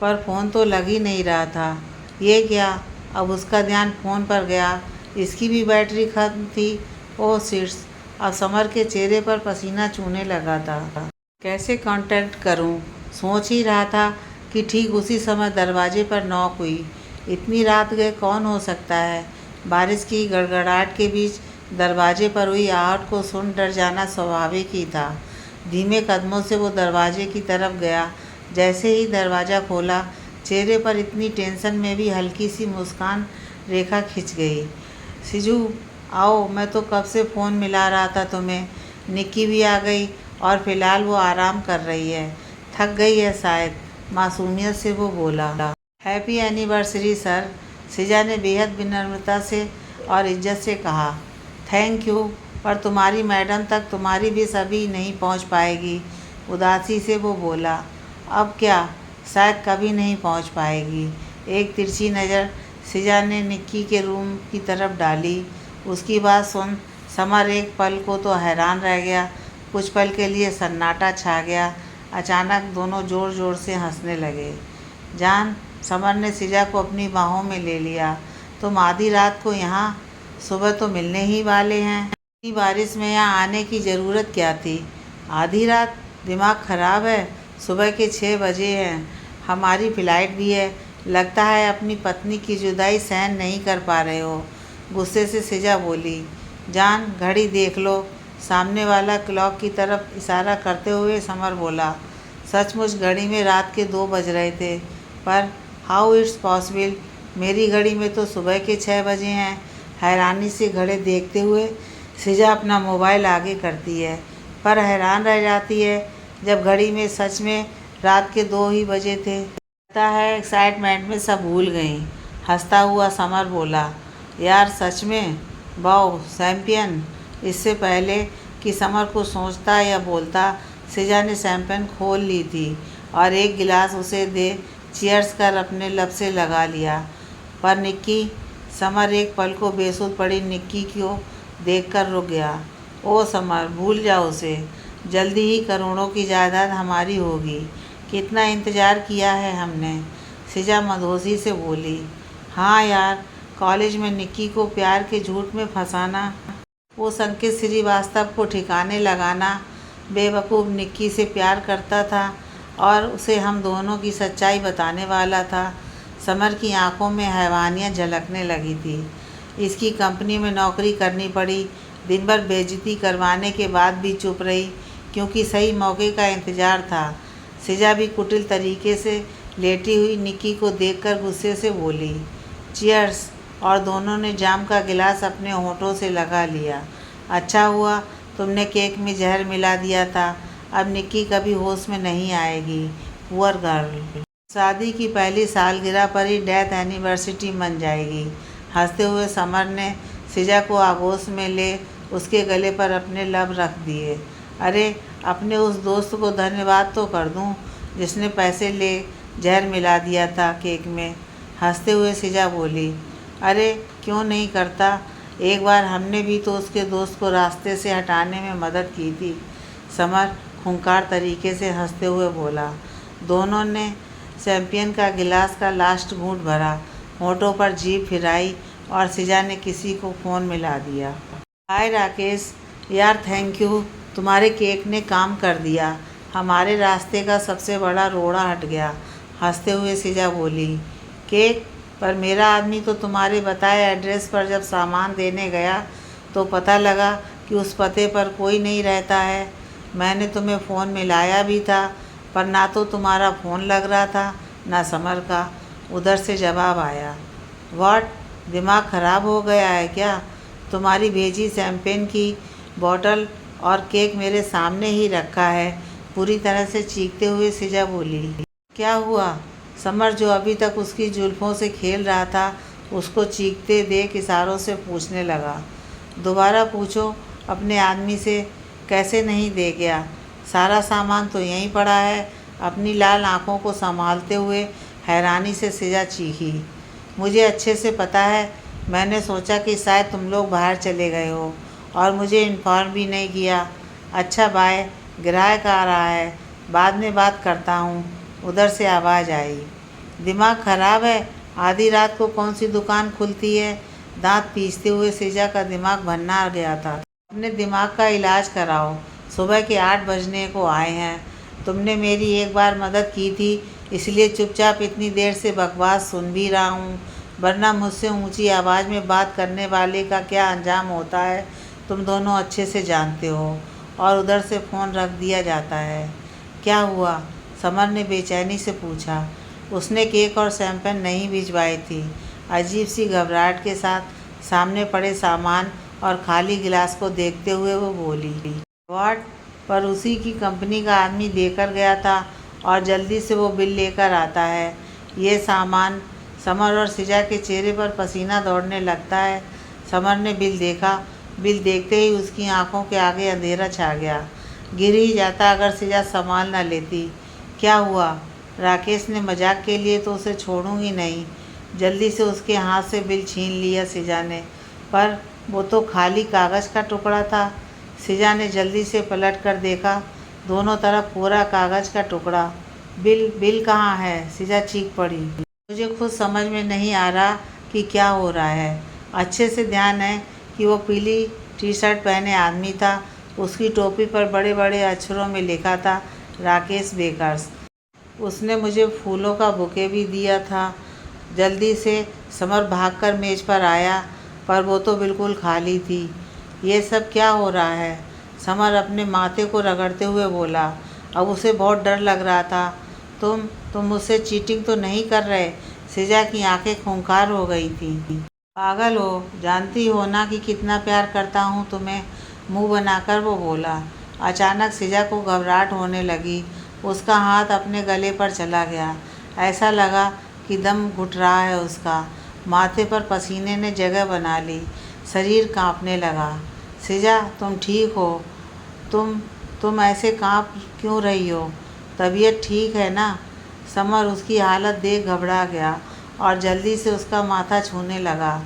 पर फ़ोन तो लग ही नहीं रहा था। ये क्या? अब उसका ध्यान फ़ोन पर गया, इसकी भी बैटरी खत्म थी। ओह शिट्स! अब समर के चेहरे पर पसीना चूने लगा था। कैसे कांटेक्ट करूं? सोच ही रहा था कि ठीक उसी समय दरवाजे पर नॉक हुई। इतनी रात गए कौन हो सकता है? बारिश की गड़गड़ाहट के बीच दरवाजे पर हुई आहट को सुन डर जाना स्वाभाविक ही था। धीमे कदमों से वो दरवाजे की तरफ गया। जैसे ही दरवाज़ा खोला, चेहरे पर इतनी टेंशन में भी हल्की सी मुस्कान रेखा खिंच गई। सिजू, आओ, मैं तो कब से फ़ोन मिला रहा था तुम्हें। निक्की भी आ गई और फ़िलहाल वो आराम कर रही है, थक गई है शायद, मासूमियत से वो बोला। हैप्पी एनिवर्सरी सर, सिजा ने बेहद विनम्रता से और इज्जत से कहा। थैंक यू, पर तुम्हारी मैडम तक तुम्हारी विश अभी नहीं पहुंच पाएगी, उदासी से वो बोला। अब क्या? शायद कभी नहीं पहुंच पाएगी। एक तिरछी नज़र सिजा ने निक्की के रूम की तरफ डाली। उसकी बात सुन समर एक पल को तो हैरान रह गया। कुछ पल के लिए सन्नाटा छा गया। अचानक दोनों ज़ोर ज़ोर से हंसने लगे। जान, समर ने सिजा को अपनी बाहों में ले लिया, तुम आधी रात को यहाँ? सुबह तो मिलने ही वाले हैं। इतनी बारिश में यहाँ आने की ज़रूरत क्या थी? आधी रात? दिमाग ख़राब है? सुबह के 6 बजे हैं, हमारी फ़्लाइट भी है। लगता है अपनी पत्नी की जुदाई सहन नहीं कर पा रहे हो, गुस्से से सिजा बोली। जान, घड़ी देख लो, सामने वाला क्लॉक की तरफ इशारा करते हुए समर बोला। सचमुच घड़ी में रात के 2 बज रहे थे, पर हाउ इट्स पॉसिबल? मेरी घड़ी में तो सुबह के 6 बजे हैं। हैरानी से घड़ी देखते हुए सिजा अपना मोबाइल आगे करती है, पर हैरान रह जाती है जब घड़ी में सच में रात के 2 ही बजे थे। लगता है एक्साइटमेंट में सब भूल गई, हंसता हुआ समर बोला। यार सच में? Wow champion! इससे पहले कि समर को सोचता या बोलता, सिजा ने शैंपेन खोल ली थी और एक गिलास उसे दे चीयर्स कर अपने लब से लगा लिया। पर निक्की? समर एक पल को बेसुध पड़ी निक्की को देखकर रुक गया। ओ समर, भूल जाओ उसे, जल्दी ही करोड़ों की जायदाद हमारी होगी। कितना इंतज़ार किया है हमने, सिजा मदहोशी से बोली। हाँ यार, कॉलेज में निक्की को प्यार के झूठ में फंसाना, वो संकित श्रीवास्तव को ठिकाने लगाना, बेवकूफ़ निक्की से प्यार करता था और उसे हम दोनों की सच्चाई बताने वाला था। समर की आंखों में हैवानियत झलकने लगी थी। इसकी कंपनी में नौकरी करनी पड़ी। दिन भर बेइज्जती करवाने के बाद भी चुप रही, क्योंकि सही मौके का इंतज़ार था। सिजा भी कुटिल तरीके से लेटी हुई निक्की को देखकर गुस्से से बोली। चीयर्स! और दोनों ने जाम का गिलास अपने होठों से लगा लिया। अच्छा हुआ तुमने केक में जहर मिला दिया था, अब निक्की कभी होश में नहीं आएगी। Poor girl. शादी की पहली सालगिरह पर ही डेथ एनिवर्सिटी मन जाएगी। हंसते हुए समर ने सिजा को आगोश में ले उसके गले पर अपने लब रख दिए। अरे, अपने उस दोस्त को धन्यवाद तो कर दूं जिसने पैसे ले जहर मिला दिया था केक में। हंसते हुए सिजा बोली, अरे क्यों नहीं करता, एक बार हमने भी तो उसके दोस्त को रास्ते से हटाने में मदद की थी। समर खूंखार तरीके से हंसते हुए बोला। दोनों ने चैंपियन का गिलास का लास्ट घूंट भरा, होठों पर जीभ फिराई और सिजा ने किसी को फ़ोन मिला दिया। हाय राकेश, यार थैंक यू, तुम्हारे केक ने काम कर दिया। हमारे रास्ते का सबसे बड़ा रोड़ा हट गया। हंसते हुए सिजा बोली, केक पर मेरा आदमी तो तुम्हारे बताए एड्रेस पर जब सामान देने गया तो पता लगा कि उस पते पर कोई नहीं रहता है। मैंने तुम्हें फ़ोन मिलाया भी था, पर ना तो तुम्हारा फ़ोन लग रहा था ना समर का। उधर से जवाब आया, व्हाट, दिमाग ख़राब हो गया है क्या? तुम्हारी भेजी शैम्पेन की बॉटल और केक मेरे सामने ही रखा है। पूरी तरह से चीखते हुए सिजा बोली। क्या हुआ? समर जो अभी तक उसकी जुल्फ़ों से खेल रहा था उसको चीखते देख इशारों से पूछने लगा। दोबारा पूछो अपने आदमी से, कैसे नहीं दे गया? सारा सामान तो यहीं पड़ा है। अपनी लाल आंखों को संभालते हुए हैरानी से सिजा चीखी। मुझे अच्छे से पता है, मैंने सोचा कि शायद तुम लोग बाहर चले गए हो और मुझे इन्फॉर्म भी नहीं किया। अच्छा बाय, ग्राहक आ रहा है, बाद में बात करता हूँ। उधर से आवाज़ आई। दिमाग ख़राब है, आधी रात को कौन सी दुकान खुलती है? दांत पीसते हुए सिजा का दिमाग भन्ना आ गया था। अपने दिमाग का इलाज कराओ, सुबह के 8 बजने को आए हैं। तुमने मेरी एक बार मदद की थी, इसलिए चुपचाप इतनी देर से बकवास सुन भी रहा हूँ, वरना मुझसे ऊंची आवाज़ में बात करने वाले का क्या अंजाम होता है तुम दोनों अच्छे से जानते हो। और उधर से फ़ोन रख दिया जाता है। क्या हुआ? समर ने बेचैनी से पूछा। उसने केक और शैम्पेन नहीं भिजवाई थी। अजीब सी घबराहट के साथ सामने पड़े सामान और खाली गिलास को देखते हुए वो बोली, व्हाट, पर उसी की कंपनी का आदमी देकर गया था और जल्दी से वो बिल लेकर आता है। ये सामान। समर और सिजा के चेहरे पर पसीना दौड़ने लगता है। समर ने बिल देखा। बिल देखते ही उसकी आंखों के आगे अंधेरा छा गया। गिर ही जाता अगर सिजा संभाल न लेती। क्या हुआ? राकेश ने मजाक के लिए तो उसे छोड़ूंगी नहीं। जल्दी से उसके हाथ से बिल छीन लिया सिजा ने, पर वो तो खाली कागज़ का टुकड़ा था। सिजा ने जल्दी से पलट कर देखा, दोनों तरफ पूरा कागज़ का टुकड़ा। बिल कहाँ है? सिजा चीख पड़ी। मुझे खुद समझ में नहीं आ रहा कि क्या हो रहा है। अच्छे से ध्यान है कि वो पीली टी शर्ट पहने आदमी था। उसकी टोपी पर बड़े बड़े अक्षरों में लिखा था, राकेश बेकर्स। उसने मुझे फूलों का बुके भी दिया था। जल्दी से समर भागकर मेज़ पर आया, पर वो तो बिल्कुल खाली थी। ये सब क्या हो रहा है? समर अपने माथे को रगड़ते हुए बोला। अब उसे बहुत डर लग रहा था। तुम मुझसे चीटिंग तो नहीं कर रहे? सिजा की आंखें खूंखार हो गई थी। पागल हो, जानती हो ना कि कितना प्यार करता हूँ तुम्हें, मुंह बनाकर वो बोला। अचानक सिजा को घबराहट होने लगी। उसका हाथ अपने गले पर चला गया। ऐसा लगा कि दम घुट रहा है उसका। माथे पर पसीने ने जगह बना ली। शरीर कांपने लगा। सिजा, तुम ठीक हो? तुम ऐसे कांप क्यों रही हो? तबीयत ठीक है ना? समर उसकी हालत देख घबरा गया और जल्दी से उसका माथा छूने लगा।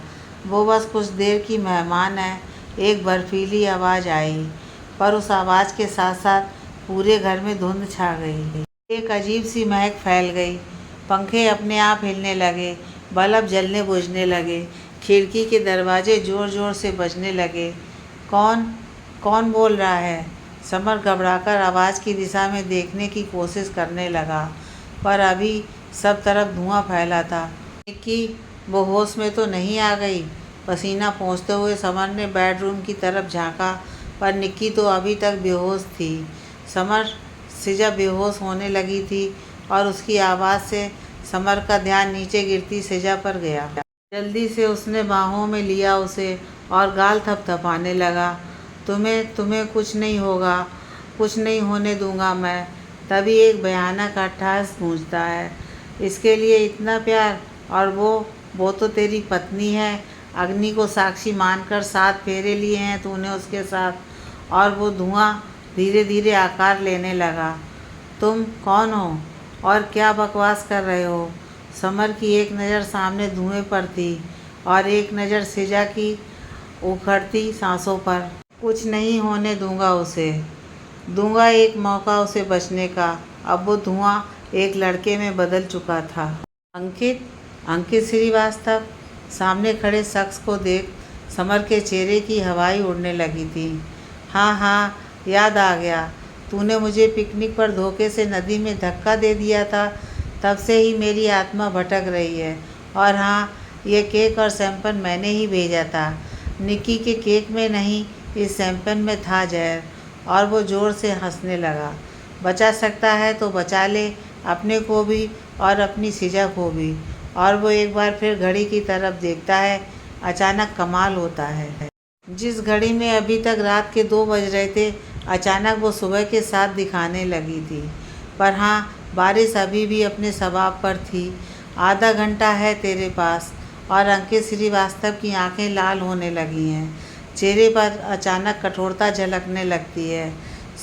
वो बस कुछ देर की मेहमान है। एक बर्फीली आवाज़ आई, पर उस आवाज़ के साथ साथ पूरे घर में धुंध छा गई। एक अजीब सी महक फैल गई। पंखे अपने आप हिलने लगे, बल्ब जलने बुझने लगे, खिड़की के दरवाजे ज़ोर ज़ोर से बजने लगे। कौन बोल रहा है? समर घबराकर आवाज़ की दिशा में देखने की कोशिश करने लगा, पर अभी सब तरफ धुआं फैला था। निक्की, वो होश में तो नहीं आ गई? पसीना पोंछते हुए समर ने बेडरूम की तरफ झांका, पर निक्की तो अभी तक बेहोश थी। सिजा बेहोश होने लगी थी और उसकी आवाज़ से समर का ध्यान नीचे गिरती सिजा पर गया। जल्दी से उसने बाहों में लिया उसे और गाल थपथपाने लगा। तुम्हें कुछ नहीं होगा, कुछ नहीं होने दूंगा मैं। तभी एक भयानक अट्टहास गूंजता है। इसके लिए इतना प्यार? और वो तो तेरी पत्नी है। अग्नि को साक्षी मानकर 7 फेरे लिए हैं तूने उसके साथ। और वो धुआं धीरे धीरे आकार लेने लगा। तुम कौन हो? और क्या बकवास कर रहे हो? समर की एक नज़र सामने धुएं पर थी और एक नज़र सिजा की उखड़ती सांसों पर। कुछ नहीं होने दूंगा उसे, दूंगा एक मौका उसे बचने का। अब वो धुआं एक लड़के में बदल चुका था। अंकित अंकित श्रीवास्तव। सामने खड़े शख्स को देख समर के चेहरे की हवाई उड़ने लगी थी। हाँ हाँ, याद आ गया। तूने मुझे पिकनिक पर धोखे से नदी में धक्का दे दिया था, तब से ही मेरी आत्मा भटक रही है। और हाँ, ये केक और सैंपल मैंने ही भेजा था। निक्की के केक में नहीं, इस सैंपल में था जहर। और वो ज़ोर से हंसने लगा। बचा सकता है तो बचा ले, अपने को भी और अपनी सिजा को भी। और वो एक बार फिर घड़ी की तरफ देखता है। अचानक कमाल होता है। जिस घड़ी में अभी तक रात के 2 बज रहे थे, अचानक वो सुबह के 7 दिखाने लगी थी। पर हाँ, बारिश अभी भी अपने स्वभाव पर थी। आधा घंटा है तेरे पास। और अंकित श्रीवास्तव की आंखें लाल होने लगी हैं। चेहरे पर अचानक कठोरता झलकने लगती है।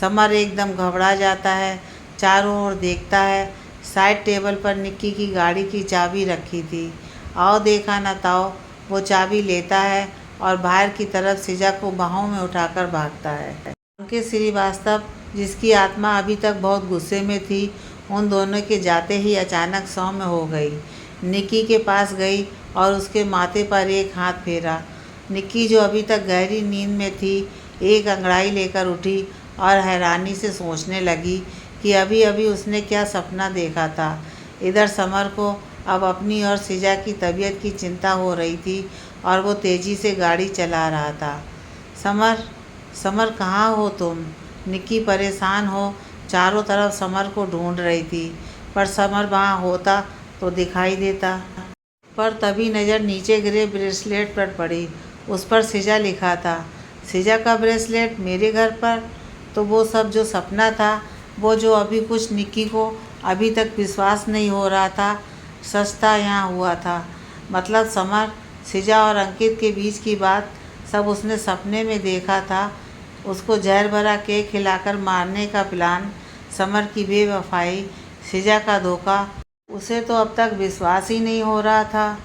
समर एकदम घबरा जाता है, चारों ओर देखता है। साइड टेबल पर निक्की की गाड़ी की चाबी रखी थी। आओ देखा न ताओ, वो चाबी लेता है और बाहर की तरफ सिजा को बाहों में उठाकर भागता है। अंकित श्रीवास्तव, जिसकी आत्मा अभी तक बहुत गुस्से में थी, उन दोनों के जाते ही अचानक सौम्य हो गई। निक्की के पास गई और उसके माथे पर एक हाथ फेरा। निक्की, जो अभी तक गहरी नींद में थी, एक अंगड़ाई लेकर उठी और हैरानी से सोचने लगी कि अभी अभी उसने क्या सपना देखा था। इधर समर को अब अपनी और सिजा की तबीयत की चिंता हो रही थी और वो तेज़ी से गाड़ी चला रहा था। समर, समर कहाँ हो तुम? निक्की परेशान हो चारों तरफ समर को ढूंढ रही थी, पर समर वहाँ होता तो दिखाई देता। पर तभी नज़र नीचे गिरे ब्रेसलेट पर पड़ी। उस पर सिजा लिखा था। सिजा का ब्रेसलेट मेरे घर पर? तो वो सब जो सपना था, वो जो अभी कुछ निक्की को अभी तक विश्वास नहीं हो रहा था, सच था, यहाँ हुआ था। मतलब समर, सिजा और अंकित के बीच की बात सब उसने सपने में देखा था। उसको जहर भरा केक खिलाकर मारने का प्लान, समर की बेवफाई, सिजा का धोखा, उसे तो अब तक विश्वास ही नहीं हो रहा था।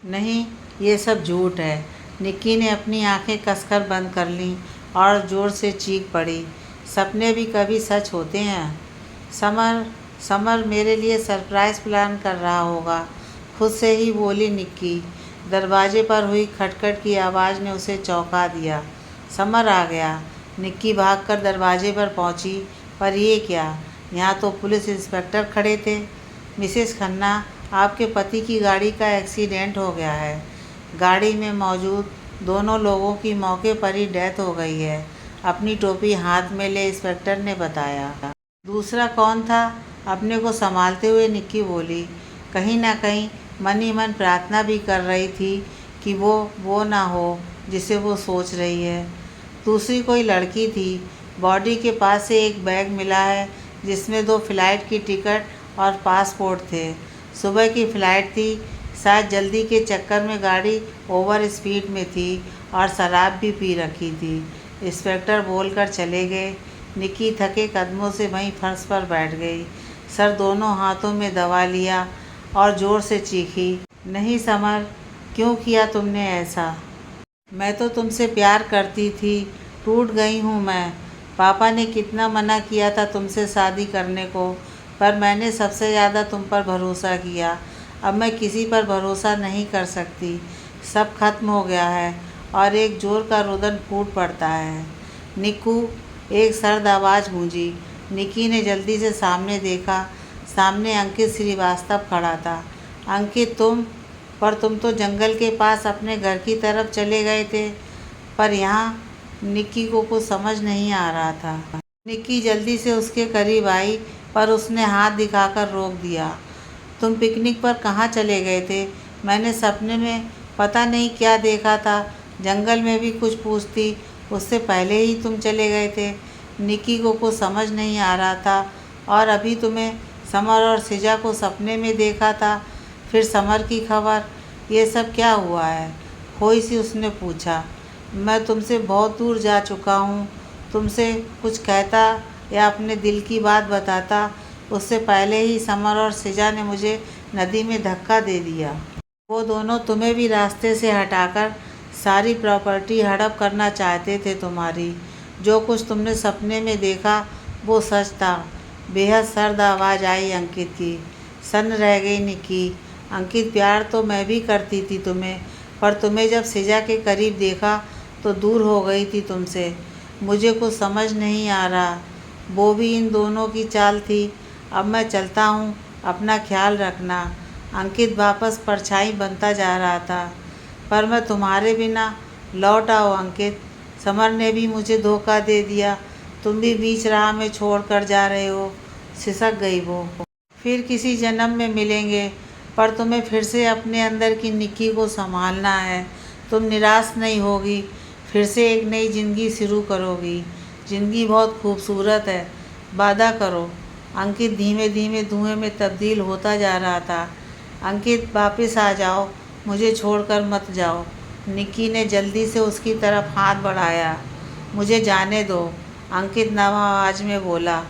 नहीं, ये सब झूठ है। निक्की ने अपनी आंखें कसकर बंद कर लीं और ज़ोर से चीख पड़ी। सपने भी कभी सच होते हैं। समर, समर मेरे लिए सरप्राइज़ प्लान कर रहा होगा, खुद से ही बोली निक्की। दरवाजे पर हुई खटखट की आवाज़ ने उसे चौंका दिया। समर आ गया। निक्की भागकर दरवाजे पर पहुंची, पर ये क्या, यहाँ तो पुलिस इंस्पेक्टर खड़े थे। मिसेस खन्ना, आपके पति की गाड़ी का एक्सीडेंट हो गया है। गाड़ी में मौजूद दोनों लोगों की मौके पर ही डेथ हो गई है, अपनी टोपी हाथ में ले इंस्पेक्टर ने बताया। दूसरा कौन था? अपने को संभालते हुए निक्की बोली। कहीं ना कहीं मन ही मन प्रार्थना भी कर रही थी कि वो ना हो जिसे वो सोच रही है। दूसरी कोई लड़की थी। बॉडी के पास से एक बैग मिला है जिसमें 2 फ्लाइट की टिकट और पासपोर्ट थे। सुबह की फ़्लाइट थी। शायद जल्दी के चक्कर में गाड़ी ओवर स्पीड में थी और शराब भी पी रखी थी। इंस्पेक्टर बोलकर चले गए। निक्की थके कदमों से वहीं फर्श पर बैठ गई। सर दोनों हाथों में दबा लिया और ज़ोर से चीखी। नहीं समर, क्यों किया तुमने ऐसा? मैं तो तुमसे प्यार करती थी, टूट गई हूँ मैं। पापा ने कितना मना किया था तुमसे शादी करने को, पर मैंने सबसे ज़्यादा तुम पर भरोसा किया। अब मैं किसी पर भरोसा नहीं कर सकती। सब खत्म हो गया है। और एक जोर का रुदन फूट पड़ता है। निक्कू, एक सर्द आवाज़ गूंजी। निक्की ने जल्दी से सामने देखा। सामने अंकित श्रीवास्तव खड़ा था। अंकित, तुम? पर तुम तो जंगल के पास अपने घर की तरफ चले गए थे। पर यहाँ? निक्की को कुछ समझ नहीं आ रहा था। निक्की जल्दी से उसके करीब आई, पर उसने हाथ दिखाकर रोक दिया। तुम पिकनिक पर कहाँ चले गए थे? मैंने सपने में पता नहीं क्या देखा था। जंगल में भी कुछ पूछती, उससे पहले ही तुम चले गए थे। निक्की को कुछ समझ नहीं आ रहा था। और अभी तुम्हें समर और सिजा को सपने में देखा था, फिर समर की खबर। ये सब क्या हुआ है? खोई सी उसने पूछा। मैं तुमसे बहुत दूर जा चुका हूँ। तुमसे कुछ कहता या अपने दिल की बात बताता, उससे पहले ही समर और सिजा ने मुझे नदी में धक्का दे दिया। वो दोनों तुम्हें भी रास्ते से हटाकर सारी प्रॉपर्टी हड़प करना चाहते थे तुम्हारी। जो कुछ तुमने सपने में देखा वो सच था। बेहद सर्द आवाज़ आई अंकित की। सन्न रह गई निक्की। अंकित, प्यार तो मैं भी करती थी तुम्हें, पर तुम्हें जब सिजा के करीब देखा तो दूर हो गई थी तुमसे। मुझे कुछ समझ नहीं आ रहा। वो भी इन दोनों की चाल थी। अब मैं चलता हूँ, अपना ख्याल रखना। अंकित वापस परछाई बनता जा रहा था। पर मैं तुम्हारे बिना लौट आओ अंकित। समर ने भी मुझे धोखा दे दिया। तुम भी बीच राह में छोड़ कर जा रहे हो। सिसक गई वो। फिर किसी जन्म में मिलेंगे, पर तुम्हें फिर से अपने अंदर की निक्की को संभालना है। तुम निराश नहीं होगी, फिर से एक नई ज़िंदगी शुरू करोगी। ज़िंदगी बहुत खूबसूरत है, वादा करो। अंकित धीमे धीमे धुएं में तब्दील होता जा रहा था। अंकित, वापस आ जाओ, मुझे छोड़कर मत जाओ। निक्की ने जल्दी से उसकी तरफ हाथ बढ़ाया। मुझे जाने दो, अंकित नम आवाज़ में बोला।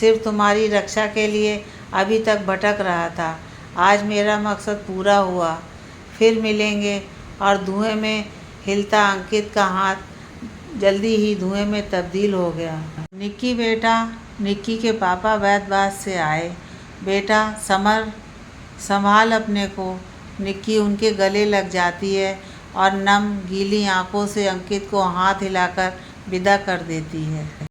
सिर्फ तुम्हारी रक्षा के लिए अभी तक भटक रहा था। आज मेरा मकसद पूरा हुआ। फिर मिलेंगे। और धुएं में हिलता अंकित का हाथ जल्दी ही धुएं में तब्दील हो गया। निक्की बेटा, निक्की के पापा वैद्यवास से आए। बेटा समर, संभाल अपने को। निक्की उनके गले लग जाती है और नम गीली आंखों से अंकित को हाथ हिलाकर विदा कर देती है।